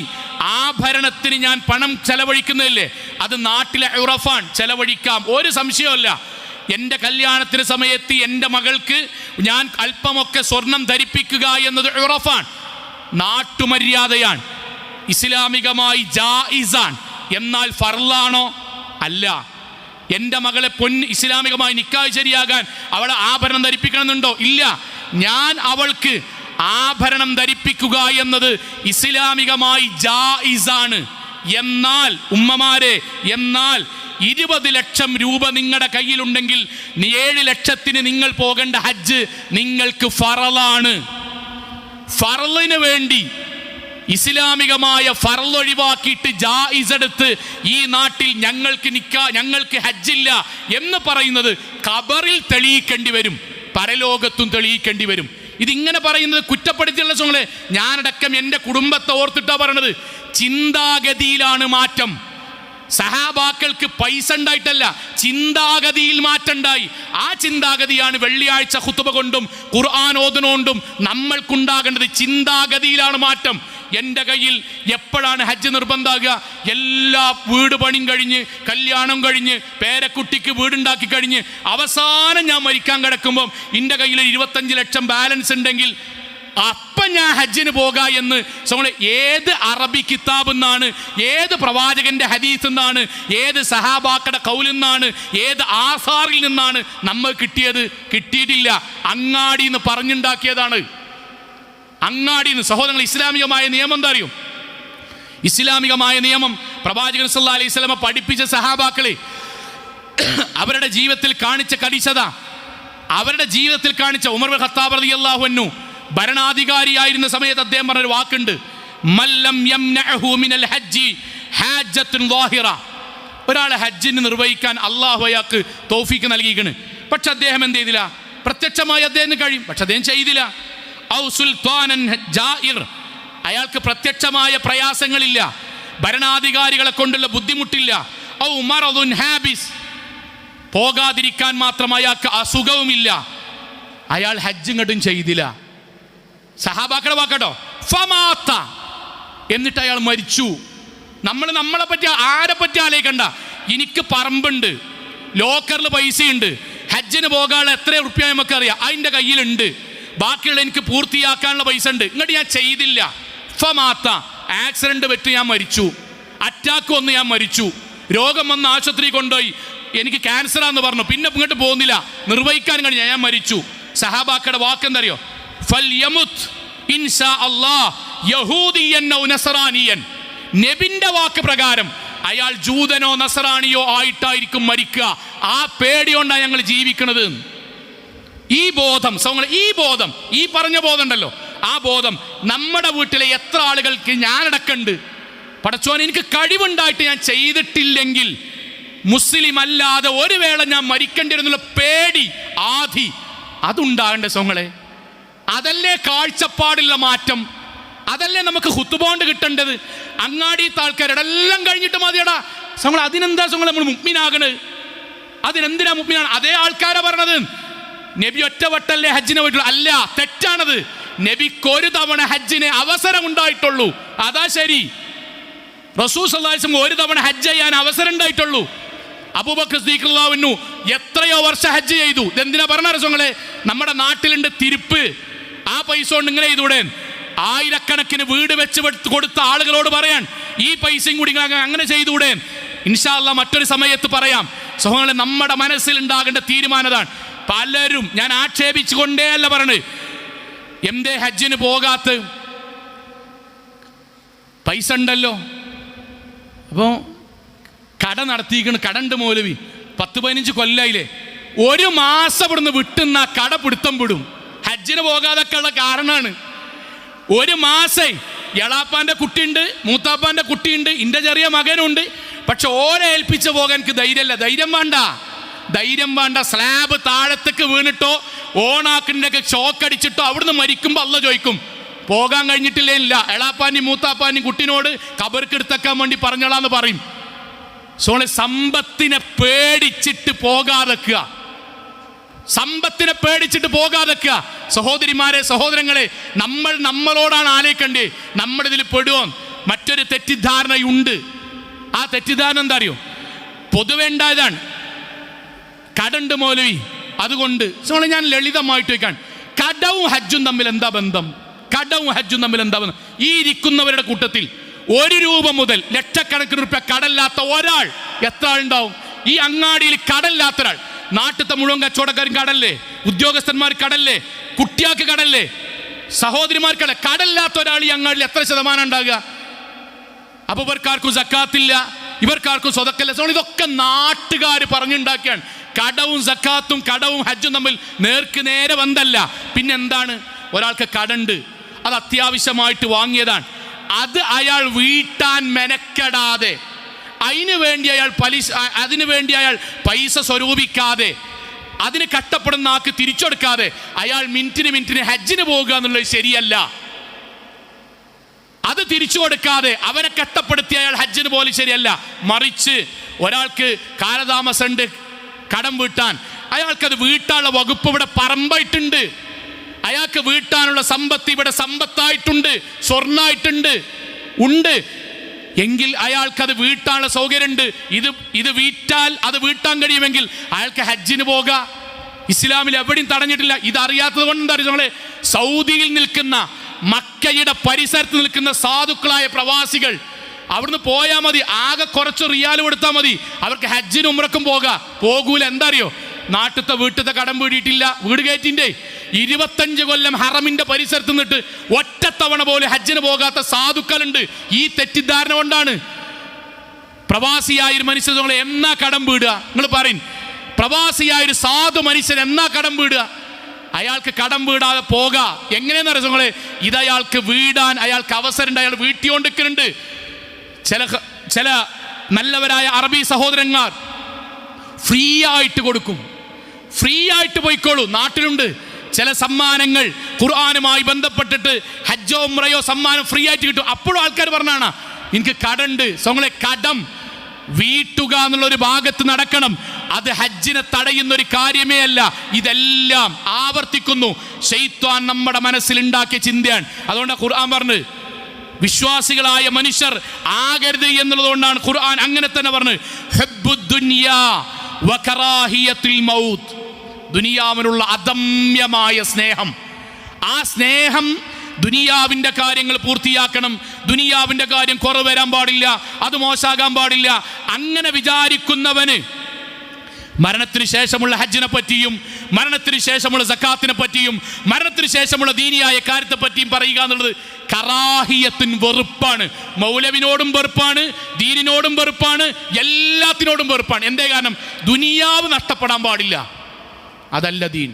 ആഭരണത്തിന് ഞാൻ പണം ചെലവഴിക്കുന്നില്ലേ, അത് നാട്ടിലെ ഉറഫാൻ, ചെലവഴിക്കാം, ഒരു സംശയമല്ല. എൻ്റെ കല്യാണത്തിന് സമയത്ത് എൻ്റെ മകൾക്ക് ഞാൻ അല്പമൊക്കെ സ്വർണം ധരിപ്പിക്കുക എന്നത് ഉറഫാൻ, നാട്ടുമര്യാദയാണ്, ഇസ്ലാമികമായി ജായിസാൻ. എന്നാൽ ഫർളാണോ? അല്ല. എൻ്റെ മകളെ ഇസ്ലാമികമായി നിക്കാഹ് ശരിയാകാൻ അവളെ ആഭരണം ധരിപ്പിക്കണമെന്നുണ്ടോ? ഇല്ല. ഞാൻ അവൾക്ക് ആഭരണം ധരിപ്പിക്കുക എന്നത് ഇസ്ലാമികമായി ജായിസാണ്. എന്നാൽ ഉമ്മമാരെ, എന്നാൽ 20 ലക്ഷം രൂപ നിങ്ങളുടെ കയ്യിലുണ്ടെങ്കിൽ 7 ലക്ഷത്തിന് നിങ്ങൾ പോകേണ്ട ഹജ്ജ് നിങ്ങൾക്ക് ഫറലാണ്. ഫറലിന് വേണ്ടി ഇസ്ലാമികമായ ഫറൽ ഒഴിവാക്കിയിട്ട് ജായിസ് എടുത്ത് ഈ നാട്ടിൽ ഞങ്ങൾക്ക് ഹജ്ജില്ല എന്ന് പറയുന്നത് ഖബറിൽ തെളിയിക്കേണ്ടി വരും, പരലോകത്തും തെളിയിക്കേണ്ടി വരും. ഇതിങ്ങനെ പറയുന്നത് കുറ്റപ്പെടുത്തിയുള്ള സുഹൃത്തുക്കളെ, ഞാനടക്കം എൻ്റെ കുടുംബത്തെ ഓർത്തിട്ടാ പറയണത്. ചിന്താഗതിയിലാണ് മാറ്റം. സഹാബാക്കൾക്ക് പൈസ ഉണ്ടായിട്ടല്ല, ചിന്താഗതിയിൽ മാറ്റം ഉണ്ടായി. ആ ചിന്താഗതിയാണ് വെള്ളിയാഴ്ച ഖുതുബ കൊണ്ടും ഖുർആൻ ഓതുനോണ്ടും നമ്മൾക്കുണ്ടാകേണ്ടത്. ചിന്താഗതിയിലാണ് മാറ്റം. എൻ്റെ കയ്യിൽ എപ്പോഴാണ് ഹജ്ജ് നിർബന്ധമാകുക? എല്ലാ വീട് പണിയും കഴിഞ്ഞ്, കല്യാണം കഴിഞ്ഞ്, പേരക്കുട്ടിക്ക് വീടുണ്ടാക്കി കഴിഞ്ഞ് അവസാനം ഞാൻ മരിക്കാൻ കിടക്കുമ്പം എൻ്റെ കയ്യിൽ 25 ലക്ഷം ബാലൻസ് ഉണ്ടെങ്കിൽ അപ്പം ഞാൻ ഹജ്ജിന് പോകാം എന്ന് ഏത് അറബി കിതാബിൽ നിന്നാണ്, ഏത് പ്രവാചകന്റെ ഹദീസിൽ നിന്നാണ്, ഏത് സഹാബാക്കളുടെ ഖൗലിൽ നിന്നാണ്, ഏത് ആസാറിൽ നിന്നാണ് നമ്മൾ കിട്ടിയത്? കിട്ടിയിട്ടില്ല. അങ്ങാടി എന്ന് പറഞ്ഞുണ്ടാക്കിയതാണ്. അങ്ങാടിന്ന്. സഹോദരങ്ങൾ, ഇസ്ലാമികമായ നിയമം എന്താ അറിയും? ഇസ്ലാമികമായ നിയമം പ്രവാചകൻ സല്ലല്ലാഹു അലൈഹി വസല്ലം പഠിപ്പിച്ച സഹാബാക്കളെ അവരുടെ ജീവിതത്തിൽ കാണിച്ച കടിശത, അവരുടെ ജീവിതത്തിൽ കാണിച്ച ഉമർ ഇബ്നു ഖത്താബ് റളിയല്ലാഹു അൻഹു ഭരണാധികാരിയായിരുന്ന സമയത്ത് അദ്ദേഹം പറഞ്ഞൊരു വാക്കുണ്ട്, മല്ലം യംനഅഹു മിനൽ ഹജ്ജി ഹാജത്തുൻ ളാഹിറ. ഒരാളെ ഹജ്ജിന് നിർവഹിക്കാൻ അള്ളാഹു അയാൾക്ക് തൗഫീക്ക് നൽകിയിരിക്കുന്നു. പക്ഷെ അദ്ദേഹം എന്ത് ചെയ്തില്ല? പ്രത്യക്ഷമായി അദ്ദേഹത്തിന് കഴിയും, പക്ഷെ അദ്ദേഹം ചെയ്തില്ല. ഔ സുൽത്താനൻ ജാഇർ, അയാൾക്ക് പ്രത്യക്ഷമായ പ്രയാസങ്ങളില്ല, ഭരണാധികാരികളെ കൊണ്ടുള്ള ബുദ്ധിമുട്ടില്ല. ഔ മറദുൻ ഹാബിസ്, പോകാതിരിക്കാൻ മാത്രം അയാൾക്ക് അസുഖവുമില്ല. അയാൾ ഹജ്ജ് ഇങ്ങോട്ടും ചെയ്തില്ല. സഹാബാക്കളെ വാക്കട്ടോ, ഫമാത്ത, എന്നിട്ട് അയാൾ മരിച്ചു. നമ്മളെ പറ്റി ആരെ പറ്റി ആലോചിക്കണ്ട. എനിക്ക് പറമ്പുണ്ട്, ലോക്കറിൽ പൈസയുണ്ട്, ഹജ്ജിന് പോകാനുള്ള എത്ര ഉറുപ്പ്യ നമുക്കറിയാം, അതിൻ്റെ കയ്യിലുണ്ട്, ബാക്കിയുള്ള എനിക്ക് പൂർത്തിയാക്കാനുള്ള പൈസ ഉണ്ട്, ഇങ്ങോട്ട് ഞാൻ ചെയ്തില്ല. ഫമാത്ത, ആക്സിഡന്റ് പറ്റി ഞാൻ മരിച്ചു, അറ്റാക്ക് വന്ന് ഞാൻ മരിച്ചു, രോഗം വന്ന് ആശുപത്രി കൊണ്ടുപോയി, എനിക്ക് ക്യാൻസറാന്ന് പറഞ്ഞു, പിന്നെ ഇങ്ങോട്ട് പോകുന്നില്ല, നിർവഹിക്കാൻ കഴിഞ്ഞ ഞാൻ മരിച്ചു. സഹാബാക്കളുടെ വാക്കെന്തറിയോ? ഫൽയമുത് ഇൻഷാ അല്ലാഹ് യഹൂദിയൻ ഔ നസറാനിയൻ. നബിന്റെ വാക്ക് പ്രകാരം അയാൾ ജൂതനോ നസറാനിയോ ആയിട്ടായിരിക്കും മരിക്കുക. ആ പേടിയോണ്ടാണ് ഞങ്ങൾ ജീവിക്കുന്നത്. ഈ ബോധം, ഈ പറഞ്ഞ ബോധം ഉണ്ടല്ലോ, ആ ബോധം നമ്മുടെ വീട്ടിലെ എത്ര ആളുകൾക്ക് ഞാനടക്കമുണ്ട്. പടച്ചോൻ, എനിക്ക് കഴിവുണ്ടായിട്ട് ഞാൻ ചെയ്തിട്ടില്ലെങ്കിൽ മുസ്ലിം അല്ലാതെ ഒരു വേള ഞാൻ മരിക്കേണ്ടി വരുന്നുള്ള പേടി, ആധി, അതുണ്ടാകണ്ടേ സോങ്ങളെ? അതല്ലേ കാഴ്ചപ്പാടിലുള്ള മാറ്റം? അതല്ലേ നമുക്ക് ഖുതുബോണ്ട് കിട്ടേണ്ടത്? അങ്ങാടിയത്തെ ആൾക്കാരെല്ലാം കഴിഞ്ഞിട്ട് മതിയടാ സോങ്ങൾ. അതിനെന്താ സോങ്ങൾ നമ്മൾ മുഅ്മിനാകണത്? അതിനെന്തിനാ മുഅ്മിനാണ്? അതേ ആൾക്കാരാ പറഞ്ഞത് നബി ഒറ്റവട്ടല്ലേ ഹജ്ജിനെ പോയിട്ടുള്ളൂ. അല്ല, തെറ്റാണത്. നബിക്കൊരു തവണ ഹജ്ജിന് അവസരം ഉണ്ടായിട്ടുള്ളൂ, അതാ ശരി. റസൂൽ സല്ലല്ലാഹു അലൈഹി വസല്ലം ഒരു തവണ ഹജ്ജ് ചെയ്യാൻ അവസരം ഉണ്ടായിട്ടുള്ളൂ. അബൂബക്കർ സിദ്ദീഖ് റളിയല്ലാഹു അൻഹു എത്രയോ വർഷം ഹജ്ജ് ചെയ്തു. ഇതെന്തിനാ പറഞ്ഞ റസൂലേ? നമ്മുടെ നാട്ടിലുണ്ട് തിരുപ്പ്, ആ പൈസ കൊണ്ട് ഇങ്ങനെ ചെയ്തൂടെ? ആയിരക്കണക്കിന് വീട് വെച്ച് കൊടുത്ത ആളുകളോട് പറയാൻ ഈ പൈസയും കൂടി അങ്ങനെ ചെയ്തൂടെ? ഇൻഷാ അല്ലാഹ് മറ്റൊരു സമയത്ത് പറയാം. സഹോദരങ്ങളെ, നമ്മുടെ മനസ്സിൽ ഉണ്ടാകേണ്ട തീരുമാനതാണ്. പലരും, ഞാൻ ആക്ഷേപിച്ചു കൊണ്ടേ അല്ല പറഞ്ഞത്, എന്തേ ഹജ്ജിന് പോകാത്ത? പൈസ ഉണ്ടല്ലോ. അപ്പോൾ കട നടത്തിയിരിക്കണ്, കടണ്ട് മൗലവി 10-15 കൊല്ലായില്ലേ, ഒരു മാസം ഇവിടുന്ന് വിട്ടുന്ന കട പിടുത്തം വിടും. ഹജ്ജിന് പോകാതൊക്കെ ഉള്ള കാരണമാണ്. ഒരു മാസം എളാപ്പാൻ്റെ കുട്ടിയുണ്ട്, മൂത്താപ്പാൻ്റെ കുട്ടിയുണ്ട്, എൻ്റെ ചെറിയ മകനുണ്ട്. പക്ഷെ ഓരെ ഏൽപ്പിച്ച് പോകാൻ എനിക്ക് ധൈര്യമല്ല. ധൈര്യം വേണ്ട. സ്ലാബ് താഴത്തേക്ക് വീണിട്ടോ ഓണാക്കിൻ്റെയൊക്കെ ഷോക്കടിച്ചിട്ടോ അവിടുന്ന് മരിക്കുമ്പോൾ അള്ള ചോദിക്കും, പോകാൻ കഴിഞ്ഞിട്ടില്ലേ? ഇല്ല. എളാപ്പാൻ്റെയും മൂത്താപ്പാൻ്റെയും കുട്ടിനോട് ഖബർക്ക് എടുത്തേക്കാൻ വേണ്ടി പറഞ്ഞോളാന്ന് പറയും. സോളെ, സമ്പത്തിനെ പേടിച്ചിട്ട് പോകാതെക്കുക. സഹോദരിമാരെ, സഹോദരങ്ങളെ, നമ്മളോടാണ് ആലോചിക്കണ്ടേ, നമ്മളിതിൽ പെടുവോ? മറ്റൊരു തെറ്റിദ്ധാരണയുണ്ട്. ആ തെറ്റിദ്ധാരണ എന്താ അറിയോ? പൊതുവെ ഉണ്ടായതാണ്, കടണ്ട് മൗലവി. അതുകൊണ്ട് സോളെ, ഞാൻ ലളിതമായിട്ട് വയ്ക്കാൻ, കടവും ഹജ്ജും തമ്മിൽ എന്താ ബന്ധം? ഈ ഇരിക്കുന്നവരുടെ കൂട്ടത്തിൽ 1 രൂപ മുതൽ ലക്ഷക്കണക്കിന് റുപ്യ കടല്ലാത്ത ഒരാൾ എത്ര ആളുണ്ടാവും? ഈ അങ്ങാടിയിൽ കടല്ലാത്ത ഒരാൾ. നാട്ടിലത്തെ മുഴുവൻ കച്ചവടക്കാരും കടല്ലേ, ഉദ്യോഗസ്ഥന്മാർ കടല്ലേ, കുട്ടിയാൾക്ക് കടല്ലേ? സഹോദരിമാർക്കല്ല, കടമില്ലാത്ത ഒരാൾ ഈ അങ്ങാടിൽ എത്ര ശതമാനം ഉണ്ടാകുക? അപ്പൊ ഇവർക്കാർക്കും സക്കാത്തില്ല, ഇവർക്കാർക്കും സ്വതക്കല്ല. ഇതൊക്കെ നാട്ടുകാർ പറഞ്ഞുണ്ടാക്കിയാണ്. കടവും സക്കാത്തും കടവും ഹജ്ജും തമ്മിൽ നേർക്ക് നേരെ ബന്ധമല്ല. പിന്നെന്താണ്? ഒരാൾക്ക് കടണ്ട്, അത് അത്യാവശ്യമായിട്ട് വാങ്ങിയതാണ്, അത് അയാൾ വീട്ടാൻ മെനക്കെടാതെ, അതിനുവേണ്ടി അയാൾ പൈസ സ്വരൂപിക്കാതെ, അതിന് കഷ്ടപ്പെടുന്ന ആൾക്ക് തിരിച്ചെടുക്കാതെ അയാൾ മിനിറ്റിന് ഹജ്ജിന് പോകുക എന്നുള്ളത് ശരിയല്ല. അത് തിരിച്ചു കൊടുക്കാതെ അവനെ കഷ്ടപ്പെടുത്തി അയാൾ ഹജ്ജിന് പോലും ശരിയല്ല. മറിച്ച് ഒരാൾക്ക് കാലതാമസമുണ്ട് കടം വീട്ടാൻ, അയാൾക്കത് വീട്ടാനുള്ള വകുപ്പ് ഇവിടെ പറമ്പായിട്ടുണ്ട്, അയാൾക്ക് വീട്ടാനുള്ള സമ്പത്ത് ഇവിടെ സമ്പത്തായിട്ടുണ്ട്, സ്വർണ്ണായിട്ടുണ്ട് ഉണ്ട് എങ്കിൽ അയാൾക്കത് വീട്ടാനുള്ള സൗകര്യമുണ്ട്. ഇത് വീട്ടാൽ അത് വീട്ടാൻ കഴിയുമെങ്കിൽ അയാൾക്ക് ഹജ്ജിന് പോകാം. ഇസ്ലാമിൽ എവിടെയും തടഞ്ഞിട്ടില്ല. ഇതറിയാത്തത് കൊണ്ട് എന്താ പറയുക, സൗദിയിൽ നിൽക്കുന്ന, മക്കയുടെ പരിസരത്ത് നിൽക്കുന്ന സാധുക്കളായ പ്രവാസികൾ അവിടുന്ന് പോയാൽ മതി, ആകെ കുറച്ച് റിയാൽ കൊടുത്താൽ മതി, അവർക്ക് ഹജ്ജിനും ഉംറക്കും പോകൂല. എന്താ അറിയോ? നാട്ടിലത്തെ വീട്ടിലത്തെ കടം വീടിയിട്ടില്ല, വീട് കയറ്റിൻ്റെ 25 കൊല്ലം ഹറമിന്റെ പരിസരത്ത് നിന്നിട്ട് ഒറ്റത്തവണ പോലും ഹജ്ജിന് പോകാത്ത സാധുക്കളുണ്ട്. ഈ തെറ്റിദ്ധാരണ കൊണ്ടാണ് പ്രവാസിയായൊരു മനുഷ്യൻ നിങ്ങൾ എന്നാ കടം വീടുക? നിങ്ങൾ പറയും, പ്രവാസിയായൊരു സാധു മനുഷ്യൻ എന്നാ കടം വീടുക? അയാൾക്ക് കടം വീടാതെ പോകാം. എങ്ങനെയെന്ന് അറിയാം നിങ്ങളെ? ഇതയാൾക്ക് വീടാൻ അയാൾക്ക് അവസരമുണ്ട്, അയാൾ വീട്ടിക്കൊണ്ടിരിക്കുന്നുണ്ട്. ചില നല്ലവരായ അറബി സഹോദരന്മാർ ഫ്രീ ആയിട്ട് കൊടുക്കും, ഫ്രീ ആയിട്ട് പോയിക്കോളൂ, നാട്ടിലുണ്ട്. ചില സമ്മാനങ്ങൾ ഖുർആനുമായി ബന്ധപ്പെട്ടിട്ട് ഹജ്ജോ ഉംറയോ സമ്മാനം ഫ്രീ ആയിട്ട് കിട്ടും. അപ്പോഴും ആൾക്കാർ പറഞ്ഞാണ് എനിക്ക് കടമുണ്ട്. നിങ്ങളെ കടം വീട്ടുക എന്നുള്ളൊരു ഭാഗത്ത് നടക്കണം. അത് ഹജ്ജിനെ തടയുന്ന ഒരു കാര്യമേ അല്ല. ഇതെല്ലാം ആവർത്തിക്കുന്നു, ശൈത്വാൻ നമ്മുടെ മനസ്സിൽ ഉണ്ടാക്കിയ ചിന്തയാണ്. അതുകൊണ്ട് ഖുർആൻ പറഞ്ഞു വിശ്വാസികളായ മനുഷ്യർ ആകരുത് എന്നുള്ളതുകൊണ്ടാണ് ഖുർആൻ അങ്ങനെ തന്നെ പറഞ്ഞു, ഹബ്ബുദ്ദുനിയാ വകറാഹിയത്തുൽ മൗത്ത്, ദുനിയാവിനുള്ള അദമ്യമായ സ്നേഹം. ആ സ്നേഹം ദുനിയാവിൻ്റെ കാര്യങ്ങൾ പൂർത്തിയാക്കണം, ദുനിയാവിൻ്റെ കാര്യം കുറവ് വരാൻ പാടില്ല, അത് മോശമാകാൻ പാടില്ല. അങ്ങനെ വിചാരിക്കുന്നവന് മരണത്തിന് ശേഷമുള്ള ഹജ്ജിനെ പറ്റിയും മരണത്തിന് ശേഷമുള്ള സക്കാത്തിനെ പറ്റിയും മരണത്തിന് ശേഷമുള്ള ദീനിയായ കാര്യത്തെ പറ്റിയും പറയുക എന്നുള്ളത് കറാഹിയത്തിന് വെറുപ്പാണ്. മൗലവിനോടും വെറുപ്പാണ്, ദീനിനോടും വെറുപ്പാണ്, എല്ലാത്തിനോടും വെറുപ്പാണ്. എന്തേ കാരണം? ദുനിയാവ് നഷ്ടപ്പെടാൻ പാടില്ല, അതല്ല ദീൻ.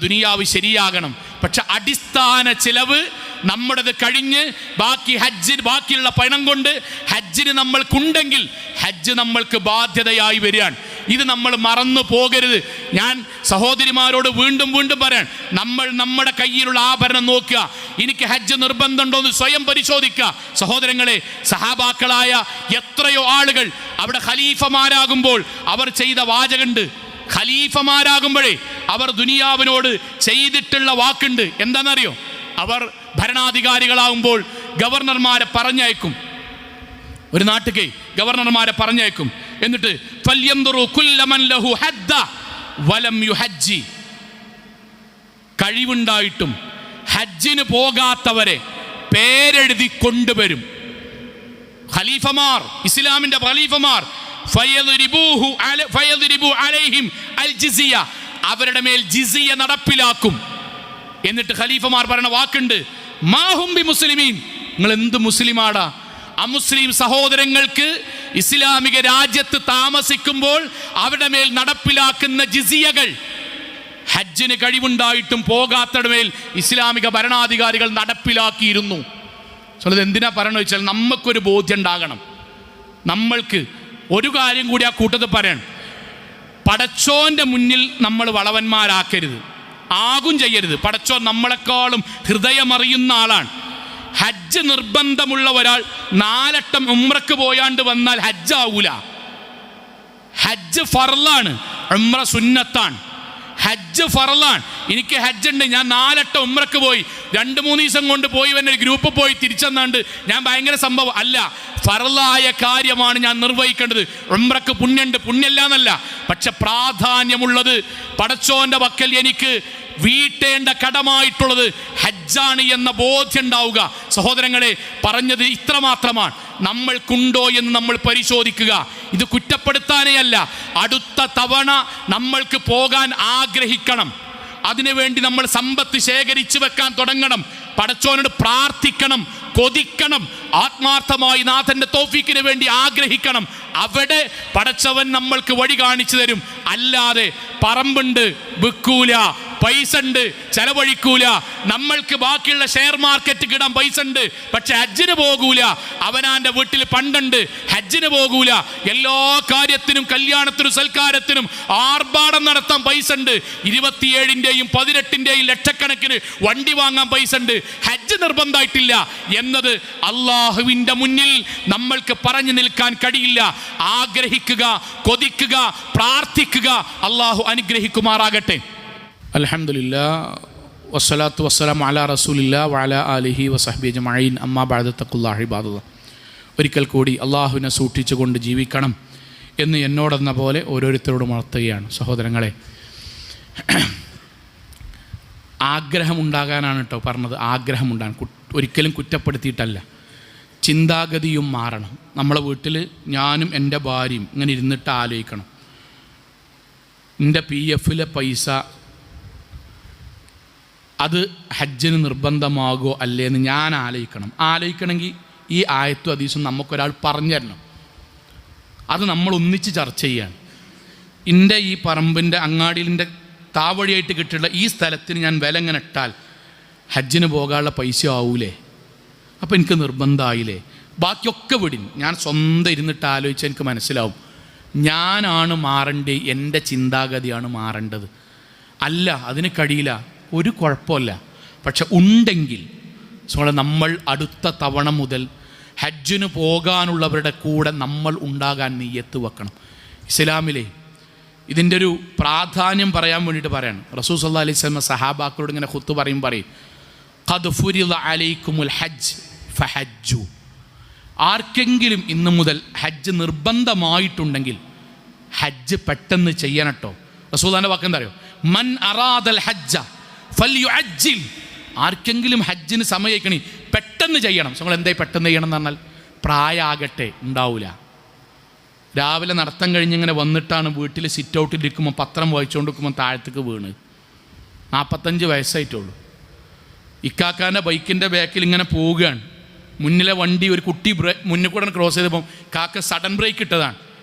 ദുനിയാവ് ശരിയാകണം. പക്ഷെ അടിസ്ഥാന ചിലവ് നമ്മുടേത് കഴിഞ്ഞ് ബാക്കിയുള്ള പണം കൊണ്ട് ഹജ്ജിന് നമ്മൾക്കുണ്ടെങ്കിൽ ഹജ്ജ് നമ്മൾക്ക് ബാധ്യതയായി വരികയാണ്. ഇത് നമ്മൾ മറന്നു പോകരുത്. ഞാൻ സഹോദരിമാരോട് വീണ്ടും പറയാൻ, നമ്മൾ നമ്മുടെ കയ്യിലുള്ള ആഭരണം നോക്കുക. എനിക്ക് ഹജ്ജ് നിർബന്ധമുണ്ടോ എന്ന് സ്വയം പരിശോധിക്കുക. സഹോദരങ്ങളെ, സഹാബാക്കളായ എത്രയോ ആളുകൾ അവിടെ ഖലീഫമാരാകുമ്പോൾ അവർ ചെയ്ത വാചകമുണ്ട്. ഖലീഫമാരാകുമ്പോഴേ അവർ ദുനിയാവിനോട് ചെയ്തിട്ടുള്ള വാക്കുണ്ട്. എന്താണെന്നറിയോ? അവർ ഭരണാധികാരികളാകുമ്പോൾ ഗവർണർമാരെ പറഞ്ഞയക്കും, ഒരു നാട്ടിലേക്ക് ഗവർണർമാരെ പറഞ്ഞയക്കും. എന്നിട്ട് കഴിവുണ്ടായിട്ടും ഹജ്ജിന് പോകാത്തവരെ പേരെഴുതി കൊണ്ടുവരും. ഖലീഫമാർ, ഇസ്ലാമിന്റെ ഖലീഫമാർ, അവരുടെ മേൽ ജിസിയ നടപ്പിലാക്കും. എന്നിട്ട് ഖലീഫമാർ പറയുന്ന വാക്കുണ്ട്, മാഹും ബി മുസ്ലിമീൻ, നിങ്ങൾ എന്ത് മുസ്ലിമാടാ? അമുസ്ലിം സഹോദരങ്ങൾക്ക് ഇസ്ലാമിക രാജ്യത്ത് താമസിക്കുമ്പോൾ അവരുടെ മേൽ നടപ്പിലാക്കുന്ന ജിസിയകൾ ഹജ്ജിന് കഴിവുണ്ടായിട്ടും പോകാത്തവരുടെ മേൽ ഇസ്ലാമിക ഭരണാധികാരികൾ നടപ്പിലാക്കിയിരുന്നു. എന്തിനാ പറയണമെന്ന് വെച്ചാൽ നമുക്കൊരു ബോധ്യം ഉണ്ടാകണം. നമ്മൾക്ക് ഒരു കാര്യം കൂടി ആ കൂട്ടത്തിൽ പറയണം, പടച്ചോന്റെ മുന്നിൽ നമ്മൾ വളവന്മാരാക്കരുത്, ആകും ചെയ്യരുത്. പടച്ചോൻ നമ്മളെക്കാളും ഹൃദയമറിയുന്ന ആളാണ്. ഹജ്ജ് നിർബന്ധമുള്ള ഒരാൾ 4 വട്ടം ഉംറക്ക് പോയാണ്ട് വന്നാൽ ഹജ്ജ് ആവൂല. ഹജ്ജ് ഫർളാണ്, ഉംറ സുന്നത്താണ്. ഹജ്ജ് ഫർളാണ്. എനിക്ക് ഹജ്ജ് ഉണ്ട്, ഞാൻ 4 വട്ടം ഉംറക്ക് പോയി, 2-3 ദിവസം കൊണ്ട് പോയി വന്ന ഗ്രൂപ്പ് പോയി തിരിച്ചെന്നാണ്ട് ഞാൻ ഭയങ്കര സംഭവം അല്ല. ഫർളായ കാര്യമാണ് ഞാൻ നിർവഹിക്കേണ്ടത്. ഉംറക്ക് പുണ്യമുണ്ട്, പുണ്യല്ല എന്നല്ല, പക്ഷെ പ്രാധാന്യമുള്ളത് പടച്ചോന്റെ പക്കൽ എനിക്ക് വീട്ടേണ്ട കടമായിട്ടുള്ളത് ഹജ്ജാണ് എന്ന ബോധ്യം ഉണ്ടാവുക. സഹോദരങ്ങളെ, പറഞ്ഞത് ഇത്രമാത്രമാണ്. നമ്മൾക്കുണ്ടോ എന്ന് നമ്മൾ പരിശോധിക്കുക. ഇത് കുറ്റപ്പെടുത്താനേ അല്ല. അടുത്ത തവണ നമ്മൾക്ക് പോകാൻ ആഗ്രഹിക്കണം. അതിനുവേണ്ടി നമ്മൾ സമ്പത്ത് ശേഖരിച്ചു വെക്കാൻ തുടങ്ങണം. പടച്ചോനോട് പ്രാർത്ഥിക്കണം, കൊതിക്കണം, ആത്മാർത്ഥമായി നാഥന്റെ തൗഫീക്കിന് വേണ്ടി ആഗ്രഹിക്കണം. അവിടെ പടച്ചവൻ നമ്മൾക്ക് വഴി കാണിച്ചു തരും. അല്ലാതെ പറമ്പുണ്ട് വിൽക്കൂല, പൈസ ഉണ്ട് ചെലവഴിക്കൂല, നമ്മൾക്ക് ബാക്കിയുള്ള ഷെയർ മാർക്കറ്റ് കിടാൻ പൈസ ഉണ്ട് പക്ഷെ ഹജ്ജിന് പോകൂല, അവനാന്റെ വീട്ടിൽ പണ്ടുണ്ട് ഹജ്ജിന് പോകൂല, എല്ലാ കാര്യത്തിനും കല്യാണത്തിനും സൽക്കാരത്തിനും ആർഭാടം നടത്താൻ പൈസ ഉണ്ട്, 27ന്റെയും 18ന്റെയും ലക്ഷക്കണക്കിന് വണ്ടി വാങ്ങാൻ പൈസ ഉണ്ട്, ഹജ്ജ് നിർബന്ധമായിട്ടില്ല എന്നത് അള്ളാഹുവിൻ്റെ മുന്നിൽ നമ്മൾക്ക് പറഞ്ഞു നിൽക്കാൻ കഴിയില്ല. ആഗ്രഹിക്കുക, കൊതിക്കുക, പ്രാർത്ഥിക്കുക. അള്ളാഹു അനുഗ്രഹിക്കുമാറാകട്ടെ. അൽഹംദുലില്ലാഹ് വസ്സലാത്തു വസ്സലാമു അലാ റസൂലില്ലാഹി വഅലാ ആലിഹി വസഹ്ബിഹി അജ്മഈൻ. അമ്മാ ബഅദ തഖുല്ലാഹി ഇബാദല്ലാഹ്. ഒരിക്കൽ കൂടി അള്ളാഹുവിനെ സൂക്ഷിച്ചുകൊണ്ട് ജീവിക്കണം എന്ന് എന്നോടെന്ന പോലെ ഓരോരുത്തരോടും ഉണർത്തുകയാണ്. സഹോദരങ്ങളെ, ആഗ്രഹമുണ്ടാകാനാണ് കേട്ടോ പറഞ്ഞത്. ആഗ്രഹമുണ്ടാകാൻ, ഒരിക്കലും കുറ്റപ്പെടുത്തിയിട്ടല്ല. ചിന്താഗതിയും മാറണം. നമ്മളെ വീട്ടിൽ ഞാനും എൻ്റെ ഭാര്യയും ഇങ്ങനെ ഇരുന്നിട്ട് ആലോചിക്കണം, എൻ്റെ PF-ലെ പൈസ അത് ഹജ്ജിന് നിർബന്ധമാകുമോ അല്ലേ എന്ന് ഞാൻ ആലോചിക്കണമെങ്കിൽ ഈ ആയത്തും ഹദീസും നമുക്കൊരാൾ പറഞ്ഞു തരണം. അത് നമ്മൾ ഒന്നിച്ച് ചർച്ച ചെയ്യാണ്. എൻ്റെ ഈ പറമ്പിൻ്റെ അങ്ങാടിയിലിൻ്റെ താവഴിയായിട്ട് കിട്ടിയുള്ള ഈ സ്ഥലത്തിന് ഞാൻ വില ഇങ്ങനെ ഇട്ടാൽ ഹജ്ജിന് പോകാനുള്ള പൈസ ആവൂലേ? അപ്പോൾ എനിക്ക് നിർബന്ധമായില്ലേ? ബാക്കിയൊക്കെ വിടിൻ, ഞാൻ സ്വന്തം ഇരുന്നിട്ട് ആലോചിച്ചാൽ എനിക്ക് മനസ്സിലാവും ഞാനാണ് മാറേണ്ടത്, എൻ്റെ ചിന്താഗതിയാണ് മാറേണ്ടത്. അല്ല, അതിന് കഴിയില്ല, ഒരു കുഴപ്പമില്ല. പക്ഷെ ഉണ്ടെങ്കിൽ നമ്മൾ അടുത്ത തവണ മുതൽ ഹജ്ജിന് പോകാനുള്ളവരുടെ കൂടെ നമ്മൾ ഉണ്ടാകാൻ നിയ്യത്ത് വെക്കണം. ഇസ്ലാമിലെ ഇതിൻ്റെ ഒരു പ്രാധാന്യം പറയാൻ വേണ്ടിയിട്ട് പറയാണ്. റസൂൽ സല്ലല്ലാഹു അലൈഹി വസല്ലം സഹാബാക്കളോട് ഇങ്ങനെ ഖുത്ബ പറയും ഖദ് ഫുരിള അലൈക്കുമുൽ ഹജ്ജ് ഫഹജ്ജു. ആർക്കെങ്കിലും ഇന്നു മുതൽ ഹജ്ജ് നിർബന്ധമായിട്ടുണ്ടെങ്കിൽ ഹജ്ജ് പെട്ടെന്ന് ചെയ്യണട്ടോ. റസൂലുള്ളാഹിന്റെ വാക്ക് എന്താ അറിയോ? മൻ അറാദൽ ഹജ്ജ ഫൽയുഅജ്ജിൽ. ആർക്കെങ്കിലും ഹജ്ജിന് സമയക്കണി പെട്ടെന്ന് ചെയ്യണം. നമ്മൾ എന്തായി പെട്ടെന്ന് ചെയ്യണം എന്ന് പറഞ്ഞാൽ പ്രായമാകട്ടെ ഉണ്ടാവില്ല. രാവിലെ നടത്തം കഴിഞ്ഞിങ്ങനെ വന്നിട്ടാണ് വീട്ടിൽ സിറ്റ് ഔട്ടിലിരിക്കുമ്പോൾ പത്രം വായിച്ചുകൊണ്ടിരിക്കുമ്പോൾ താഴത്തേക്ക് വീണ് 45 വയസ്സായിട്ടുള്ളൂ. ഇക്കാക്കാൻ്റെ ബൈക്കിൻ്റെ ബാക്കിൽ ഇങ്ങനെ പോവുകയാണ്. മുന്നിലെ വണ്ടി ഒരു കുട്ടി മുന്നിൽ കൂടെ ക്രോസ് ചെയ്തപ്പോൾ കാക്ക സഡൻ ബ്രേക്ക് ഇട്ടതാണ്.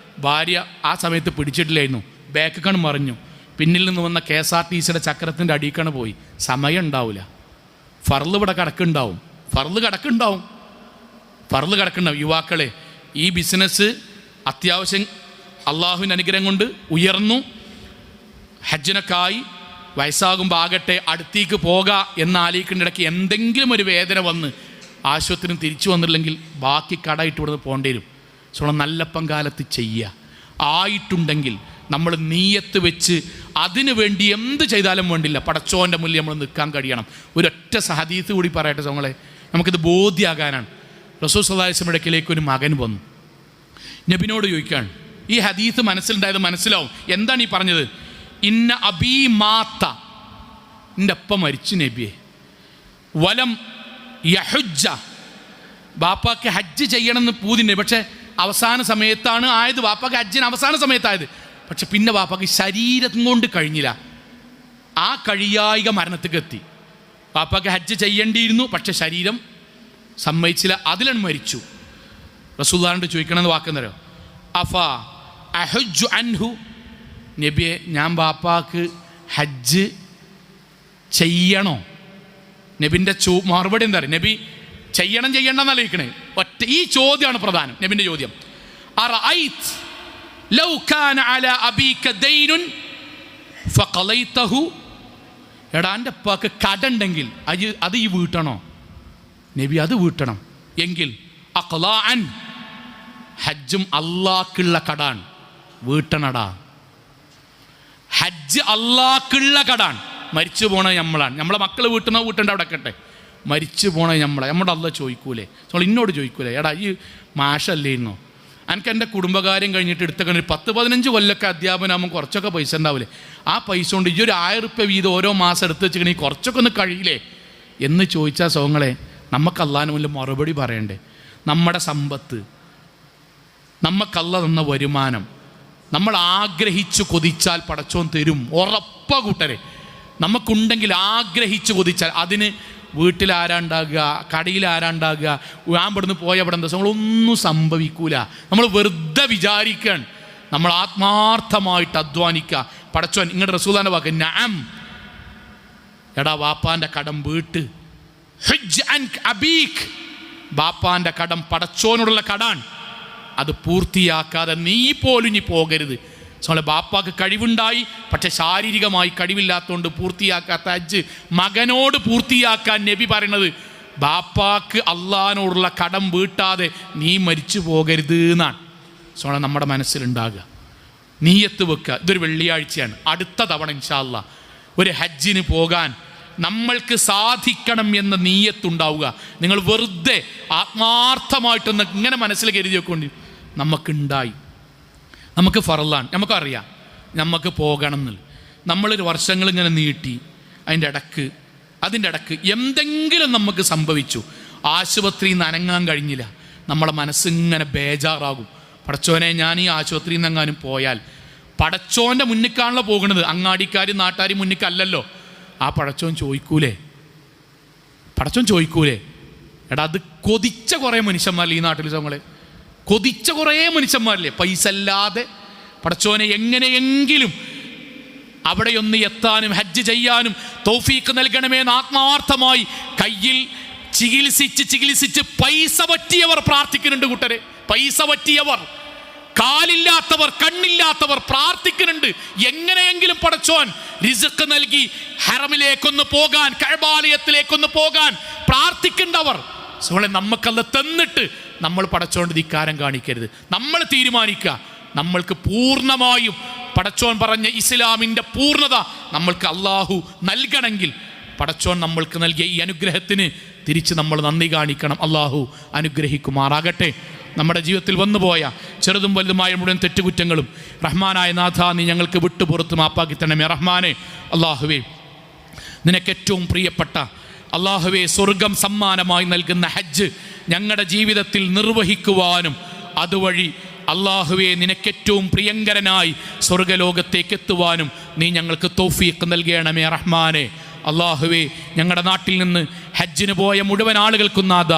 ഭാര്യ ആ സമയത്ത് പിടിച്ചിട്ടില്ലായിരുന്നു, ബാക്കിക്കാണ് മറിഞ്ഞു. പിന്നിൽ നിന്ന് വന്ന KSRTCയുടെ ചക്രത്തിൻ്റെ അടിയിക്കാണ് പോയി. സമയം ഉണ്ടാവില്ല. ഫർള് ഇവിടെ കിടക്കുന്നുണ്ടാവും, ഫർള് കിടക്കുന്നുണ്ടാവും. യുവാക്കളെ, ഈ ബിസിനസ് അത്യാവശ്യം അള്ളാഹുവിൻ്റെ അനുഗ്രഹം കൊണ്ട് ഉയർന്നു, ഹജ്ജിനൊക്കെയായി വയസ്സാകുമ്പോൾ ആകട്ടെ അടുത്തേക്ക് പോകാം എന്നാലോചിക്കേണ്ട ഇടയ്ക്ക് എന്തെങ്കിലും ഒരു വേദന വന്ന് ആശുപത്രിയിൽ തിരിച്ചു വന്നില്ലെങ്കിൽ ബാക്കി കടയിട്ട് ഇവിടുന്ന് പോകേണ്ടി വരും. നല്ല പങ്കാലത്ത് ചെയ്യുക. ആയിട്ടുണ്ടെങ്കിൽ നമ്മൾ നീയത്ത് വെച്ച് അതിനു വേണ്ടി എന്ത് ചെയ്താലും വേണ്ടില്ല, പടച്ചോൻ്റെ മുന്നിൽ നമ്മൾ നിൽക്കാൻ കഴിയണം. ഒരൊറ്റ ഹദീസ് കൂടി പറയട്ടെ നമ്മളെ, നമുക്കിത് ബോധ്യമാകാനാണ്. റസൂൽ സല്ലല്ലാഹു അലൈഹി വസല്ലം അടുക്കലേക്ക് ഒരു മകൻ വന്നു. നബിനോട് ചോദിക്കുകയാണ്, ഈ ഹദീസ് മനസ്സിലുണ്ടായത് മനസ്സിലാവും, എന്താണ് ഈ പറഞ്ഞത്? ഇന്ന അബീ മാത്ത, എൻ്റെ അപ്പ മരിച്ചു നബിയെ, വലം യഹുജ്ജ, ബാപ്പാക്ക് ഹജ്ജ് ചെയ്യണമെന്ന് പൂതിണ്ട്, പക്ഷേ അവസാന സമയത്താണ് ആയത്. ബാപ്പാക്ക് ഹജ്ജിന് അവസാന സമയത്തായത്. പക്ഷെ പിന്നെ ബാപ്പാക്ക് ശരീരം കൊണ്ട് കഴിഞ്ഞില്ല, ആ കഴിയായിക മരണത്തേക്ക് എത്തി. ബാപ്പാക്ക് ഹജ്ജ് ചെയ്യേണ്ടിയിരുന്നു, പക്ഷെ ശരീരം സമ്മതിച്ചില്ല, അതിലാണ് മരിച്ചു. റസൂലുള്ളാഹിനോട് ചോദിക്കണമെന്ന് വാക്കെന്നറിയോ? അഫാ അഹജ്ജു അൻഹു, നബിയെ ഞാൻ ബാപ്പാക്ക് ഹജ്ജ് ചെയ്യണോ? നബിൻ്റെ മറുപടി എന്താ പറയുക? നബി ചെയ്യണമെന്നല്ല ചോദിക്കണേ, ഒറ്റ ഈ ചോദ്യമാണ് പ്രധാനം. നബിൻ്റെ ചോദ്യം, അറഅയ്ത ലൗ കാന അലാ അബീക ദൈനുൻ ഫഖളൈതഹു, എടാ എൻ്റെ അപ്പാക്ക് കടണ്ടെങ്കിൽ അത് ഈ വീട്ടണോ? നബി അത് വീട്ടണം എങ്കിൽ അഖ്ലാഅൻ, ഹജ്ജും അള്ളാഹ്ക്കുള്ള കടാണ്, വീട്ടണടാ. ഹജ്ജ് അള്ളാഹ്ക്കുള്ള കടാണ്. മരിച്ചു പോണത് നമ്മളാണ്. നമ്മളെ മക്കൾ വീട്ടേണ്ട അവിടെ കട്ടെ, മരിച്ചു പോണത് നമ്മുടെ അള്ളാഹ് ചോദിക്കൂലേ? നമ്മൾ ഇന്നോട് ചോദിക്കൂലേ, എടാ ഈ മാഷല്ലേ ഇന്നോ, എനിക്ക് എൻ്റെ കുടുംബകാര്യം കഴിഞ്ഞിട്ട് എടുത്തൊക്കെ ഒരു 10-15 കൊല്ലമൊക്കെ അധ്യാപനമാകുമ്പോൾ കുറച്ചൊക്കെ പൈസ ഉണ്ടാവില്ലേ? ആ പൈസ കൊണ്ട് ഈ ഒരു 1000 രൂപ വീതം ഓരോ മാസം എടുത്ത് വെച്ചിട്ടുണ്ടെങ്കിൽ കുറച്ചൊക്കെ ഒന്ന് കഴിയില്ലേ എന്ന് ചോദിച്ചാൽ സോങ്ങളെ, നമുക്ക് അള്ളാഹിന് മുന്നിൽ മറുപടി പറയണ്ടേ? നമ്മുടെ സമ്പത്ത്, നമുക്കല്ല തന്ന വരുമാനം നമ്മൾ ആഗ്രഹിച്ചു കൊതിച്ചാൽ പടച്ചോൻ തരും, ഉറപ്പാ കൂട്ടരെ. നമുക്കുണ്ടെങ്കിൽ ആഗ്രഹിച്ച് കൊതിച്ചാൽ അതിന് വീട്ടിൽ ആരാണ്ടാകുക, കടയിൽ ആരാണ്ടാകുക, ഞാൻ ഇവിടുന്ന് പോയ അവിടെ എന്താ നമ്മളൊന്നും സംഭവിക്കൂല. നമ്മൾ വെറുതെ വിചാരിക്കാൻ, നമ്മൾ ആത്മാർത്ഥമായിട്ട് അധ്വാനിക്കുക. പടച്ചോൻ ഇങ്ങോട്ട് റസൂലുള്ളാഹിന്റെ വാക്ക് നഅം, എടാ വാപ്പാൻ്റെ കടം വീട്ട്. ഹുജ്ജ് അൻക അബീക്, ബാപ്പാൻ്റെ കടം പടച്ചോനോടുള്ള കടാൻ, അത് പൂർത്തിയാക്കാതെ നീ പോലും ഇനി പോകരുത്. സോളെ ബാപ്പാക്ക് കഴിവുണ്ടായി, പക്ഷെ ശാരീരികമായി കഴിവില്ലാത്തതുകൊണ്ട് പൂർത്തിയാക്കാത്ത ഹജ്ജ് മകനോട് പൂർത്തിയാക്കാൻ നബി പറയണത് ബാപ്പാക്ക് അള്ളാഹിനോടുള്ള കടം വീട്ടാതെ നീ മരിച്ചു പോകരുത് എന്നാണ്. സോളെ നമ്മുടെ മനസ്സിലുണ്ടാകുക, നീയത്ത് വെക്കുക. ഇതൊരു വെള്ളിയാഴ്ചയാണ്, അടുത്ത തവണ ഇൻഷാ അല്ലാഹ് ഒരു ഹജ്ജിന് പോകാൻ നമ്മൾക്ക് സാധിക്കണം എന്ന നീയത്തുണ്ടാവുക. നിങ്ങൾ വെറുതെ ആത്മാർത്ഥമായിട്ടൊന്ന് ഇങ്ങനെ മനസ്സിൽ കരുതി വെക്കൊണ്ട് നമുക്കുണ്ടായി, നമുക്ക് ഫറലാണ്, നമുക്കറിയാം നമുക്ക് പോകണം എന്നുള്ളത്. നമ്മളൊരു വർഷങ്ങളിങ്ങനെ നീട്ടി അതിൻ്റെ ഇടക്ക് എന്തെങ്കിലും നമുക്ക് സംഭവിച്ചു, ആശുപത്രിയിൽ നിന്ന് അനങ്ങാൻ കഴിഞ്ഞില്ല, നമ്മളെ മനസ്സിങ്ങനെ ബേജാറാകും. പടച്ചോനെ ഞാൻ ഈ ആശുപത്രിയിൽ നിന്ന് എങ്ങാനും പോയാൽ, പടച്ചോൻ്റെ മുന്നിക്കാണല്ലോ പോകുന്നത്, അങ്ങാടിക്കാരും നാട്ടുകാരും മുന്നിക്കല്ലല്ലോ. ആ പടച്ചോൻ ചോദിക്കൂലേ? എടാ അത് കൊതിച്ച കുറേ മനുഷ്യന്മാരില്ലേ ഈ നാട്ടിൽ, നമ്മളെ കൊതിച്ച കുറേ മനുഷ്യന്മാരില്ലേ പൈസ അല്ലാതെ. പടച്ചോനെ എങ്ങനെയെങ്കിലും അവിടെയൊന്ന് എത്താനും ഹജ്ജ് ചെയ്യാനും തൗഫീഖ് നൽകണമെന്ന് ആത്മാർത്ഥമായി കയ്യിൽ ചികിത്സിച്ച് പൈസ പറ്റിയവർ പ്രാർത്ഥിക്കുന്നുണ്ട് കൂട്ടരെ. പൈസ പറ്റിയവർ, കാലില്ലാത്തവർ, കണ്ണില്ലാത്തവർ പ്രാർത്ഥിക്കുന്നുണ്ട്. എങ്ങനെയെങ്കിലും പടച്ചോൻ റിസ്ക് നൽകി ഹറമിലേക്കൊന്ന് പോകാൻ, കഅബാലയത്തിലേക്കൊന്ന് പോകാൻ പ്രാർത്ഥിക്കേണ്ടവർ. സോളെ നമുക്കത് തന്നിട്ട് നമ്മൾ പടച്ചോണ്ട് ധിക്കാരം കാണിക്കരുത്. നമ്മൾ തീരുമാനിക്കുക, നമ്മൾക്ക് പൂർണ്ണമായും പടച്ചോൻ പറഞ്ഞ ഇസ്ലാമിൻ്റെ പൂർണ്ണത നമ്മൾക്ക് അള്ളാഹു നൽകണമെങ്കിൽ പടച്ചോൻ നമ്മൾക്ക് നൽകിയ ഈ അനുഗ്രഹത്തിന് തിരിച്ച് നമ്മൾ നന്ദി കാണിക്കണം. അള്ളാഹു അനുഗ്രഹിക്കുമാറാകട്ടെ. നമ്മുടെ ജീവിതത്തിൽ വന്നുപോയ ചെറുതും വലുതുമായ മുഴുവൻ തെറ്റുകുറ്റങ്ങളും റഹ്മാനായ നാഥ നീ ഞങ്ങൾക്ക് വിട്ടുപുറത്ത് മാപ്പാക്കി തരണമേ റഹ്മാനെ. അള്ളാഹുവേ, നിനക്ക് ഏറ്റവും പ്രിയപ്പെട്ട അള്ളാഹുവേ, സ്വർഗം സമ്മാനമായി നൽകുന്ന ഹജ്ജ് ഞങ്ങളുടെ ജീവിതത്തിൽ നിർവഹിക്കുവാനും അതുവഴി അള്ളാഹുവേ നിനക്കേറ്റവും പ്രിയങ്കരനായി സ്വർഗലോകത്തേക്ക് എത്തുവാനും നീ ഞങ്ങൾക്ക് തൗഫീഖ് നൽകണമേ റഹ്മാനെ. അള്ളാഹുവേ, ഞങ്ങളുടെ നാട്ടിൽ നിന്ന് ഹജ്ജിന് പോയ മുഴുവൻ ആളുകൾക്കും നാഥ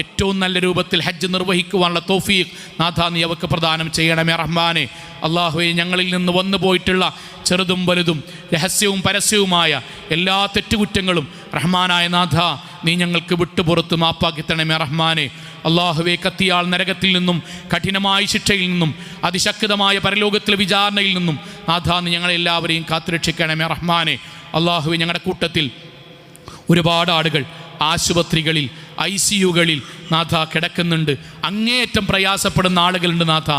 ഏറ്റവും നല്ല രൂപത്തിൽ ഹജ്ജ് നിർവഹിക്കുവാനുള്ള തൗഫീഖ് നാഥ നീ അവർക്ക് പ്രദാനം ചെയ്യണമേ റഹ്മാനെ. അള്ളാഹുവേ, ഞങ്ങളിൽ നിന്ന് വന്നു പോയിട്ടുള്ള ചെറുതും വലുതും രഹസ്യവും പരസ്യവുമായ എല്ലാ തെറ്റുകുറ്റങ്ങളും റഹ്മാനായ നാഥ നീ ഞങ്ങൾക്ക് വിട്ടുപുറത്ത് മാപ്പാക്കി തരണമേ റഹ്മാനെ. അള്ളാഹുവേ, കത്തിയാൾ നരകത്തിൽ നിന്നും കഠിനമായ ശിക്ഷയിൽ നിന്നും അതിശക്തമായ പരലോകത്തിലെ വിചാരണയിൽ നിന്നും നാഥ നീ ഞങ്ങളെല്ലാവരെയും കാത്തുരക്ഷിക്കണമേ റഹ്മാനെ. അള്ളാഹുവേ, ഞങ്ങളുടെ കൂട്ടത്തിൽ ഒരുപാട് ആളുകൾ ആശുപത്രികളിൽ ICUകളിൽ നാഥ കിടക്കുന്നുണ്ട്. അങ്ങേയറ്റം പ്രയാസപ്പെടുന്ന ആളുകളുണ്ട് നാഥ.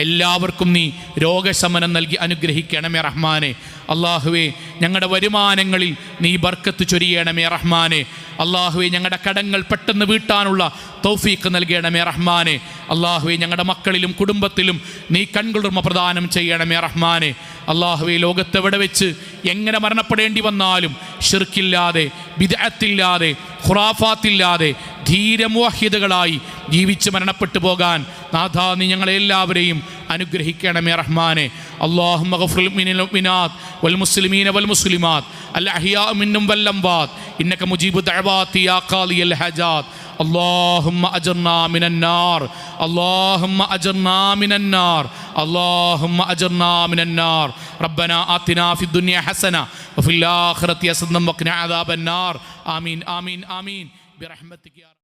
എല്ലാവർക്കും നീ രോഗശമനം നൽകി അനുഗ്രഹിക്കണമേ റഹ്മാനെ. അള്ളാഹുവേ, ഞങ്ങളുടെ വരുമാനങ്ങളിൽ നീ ബർക്കത്ത് ചൊരിയണമേ റഹ്മാനെ. അള്ളാഹുവേ, ഞങ്ങളുടെ കടങ്ങൾ പെട്ടെന്ന് വീട്ടാനുള്ള തൗഫീഖ് നൽകണമേ റഹ്മാനെ. അള്ളാഹുവേ, ഞങ്ങളുടെ മക്കളിലും കുടുംബത്തിലും നീ കൺകുളിർമ പ്രദാനം ചെയ്യണമേ റഹ്മാനെ. അള്ളാഹുവേ, ലോകത്തെവിടെ വെച്ച് എങ്ങനെ മരണപ്പെടേണ്ടി വന്നാലും ഷിർക്കില്ലാതെ, ബിദ്അത്തില്ലാതെ, ഖുറാഫാത്തില്ലാതെ ധീരമുവഹിദുകളായി ജീവിച്ച് മരണപ്പെട്ടു പോകാൻ നാഥ നീ ഞങ്ങളെല്ലാവരെയും അനുഗ്രഹിക്കണമേ റഹ്മാനെ. അല്ലാഹുമ്മ ഗഫിർ ലിൽ മുഅ്മിനാത്ത് വൽ മുസ്ലിമീന വൽ മുസ്ലിമാത്ത് അൽ അഹ്യാ മിൻഹും വൽ അംവാത്ത് ഇന്നക മുജീബു ദഅവാതി യാ ഖാദിയൽ ഹജാത്ത്. اللهم أجرنا من النار اللهم أجرنا من النار اللهم أجرنا من النار ربنا آتنا في الدنيا حسنة وفي الآخرة حسنة وقنا عذاب النار آمين آمين آمين برحمتك يا رب.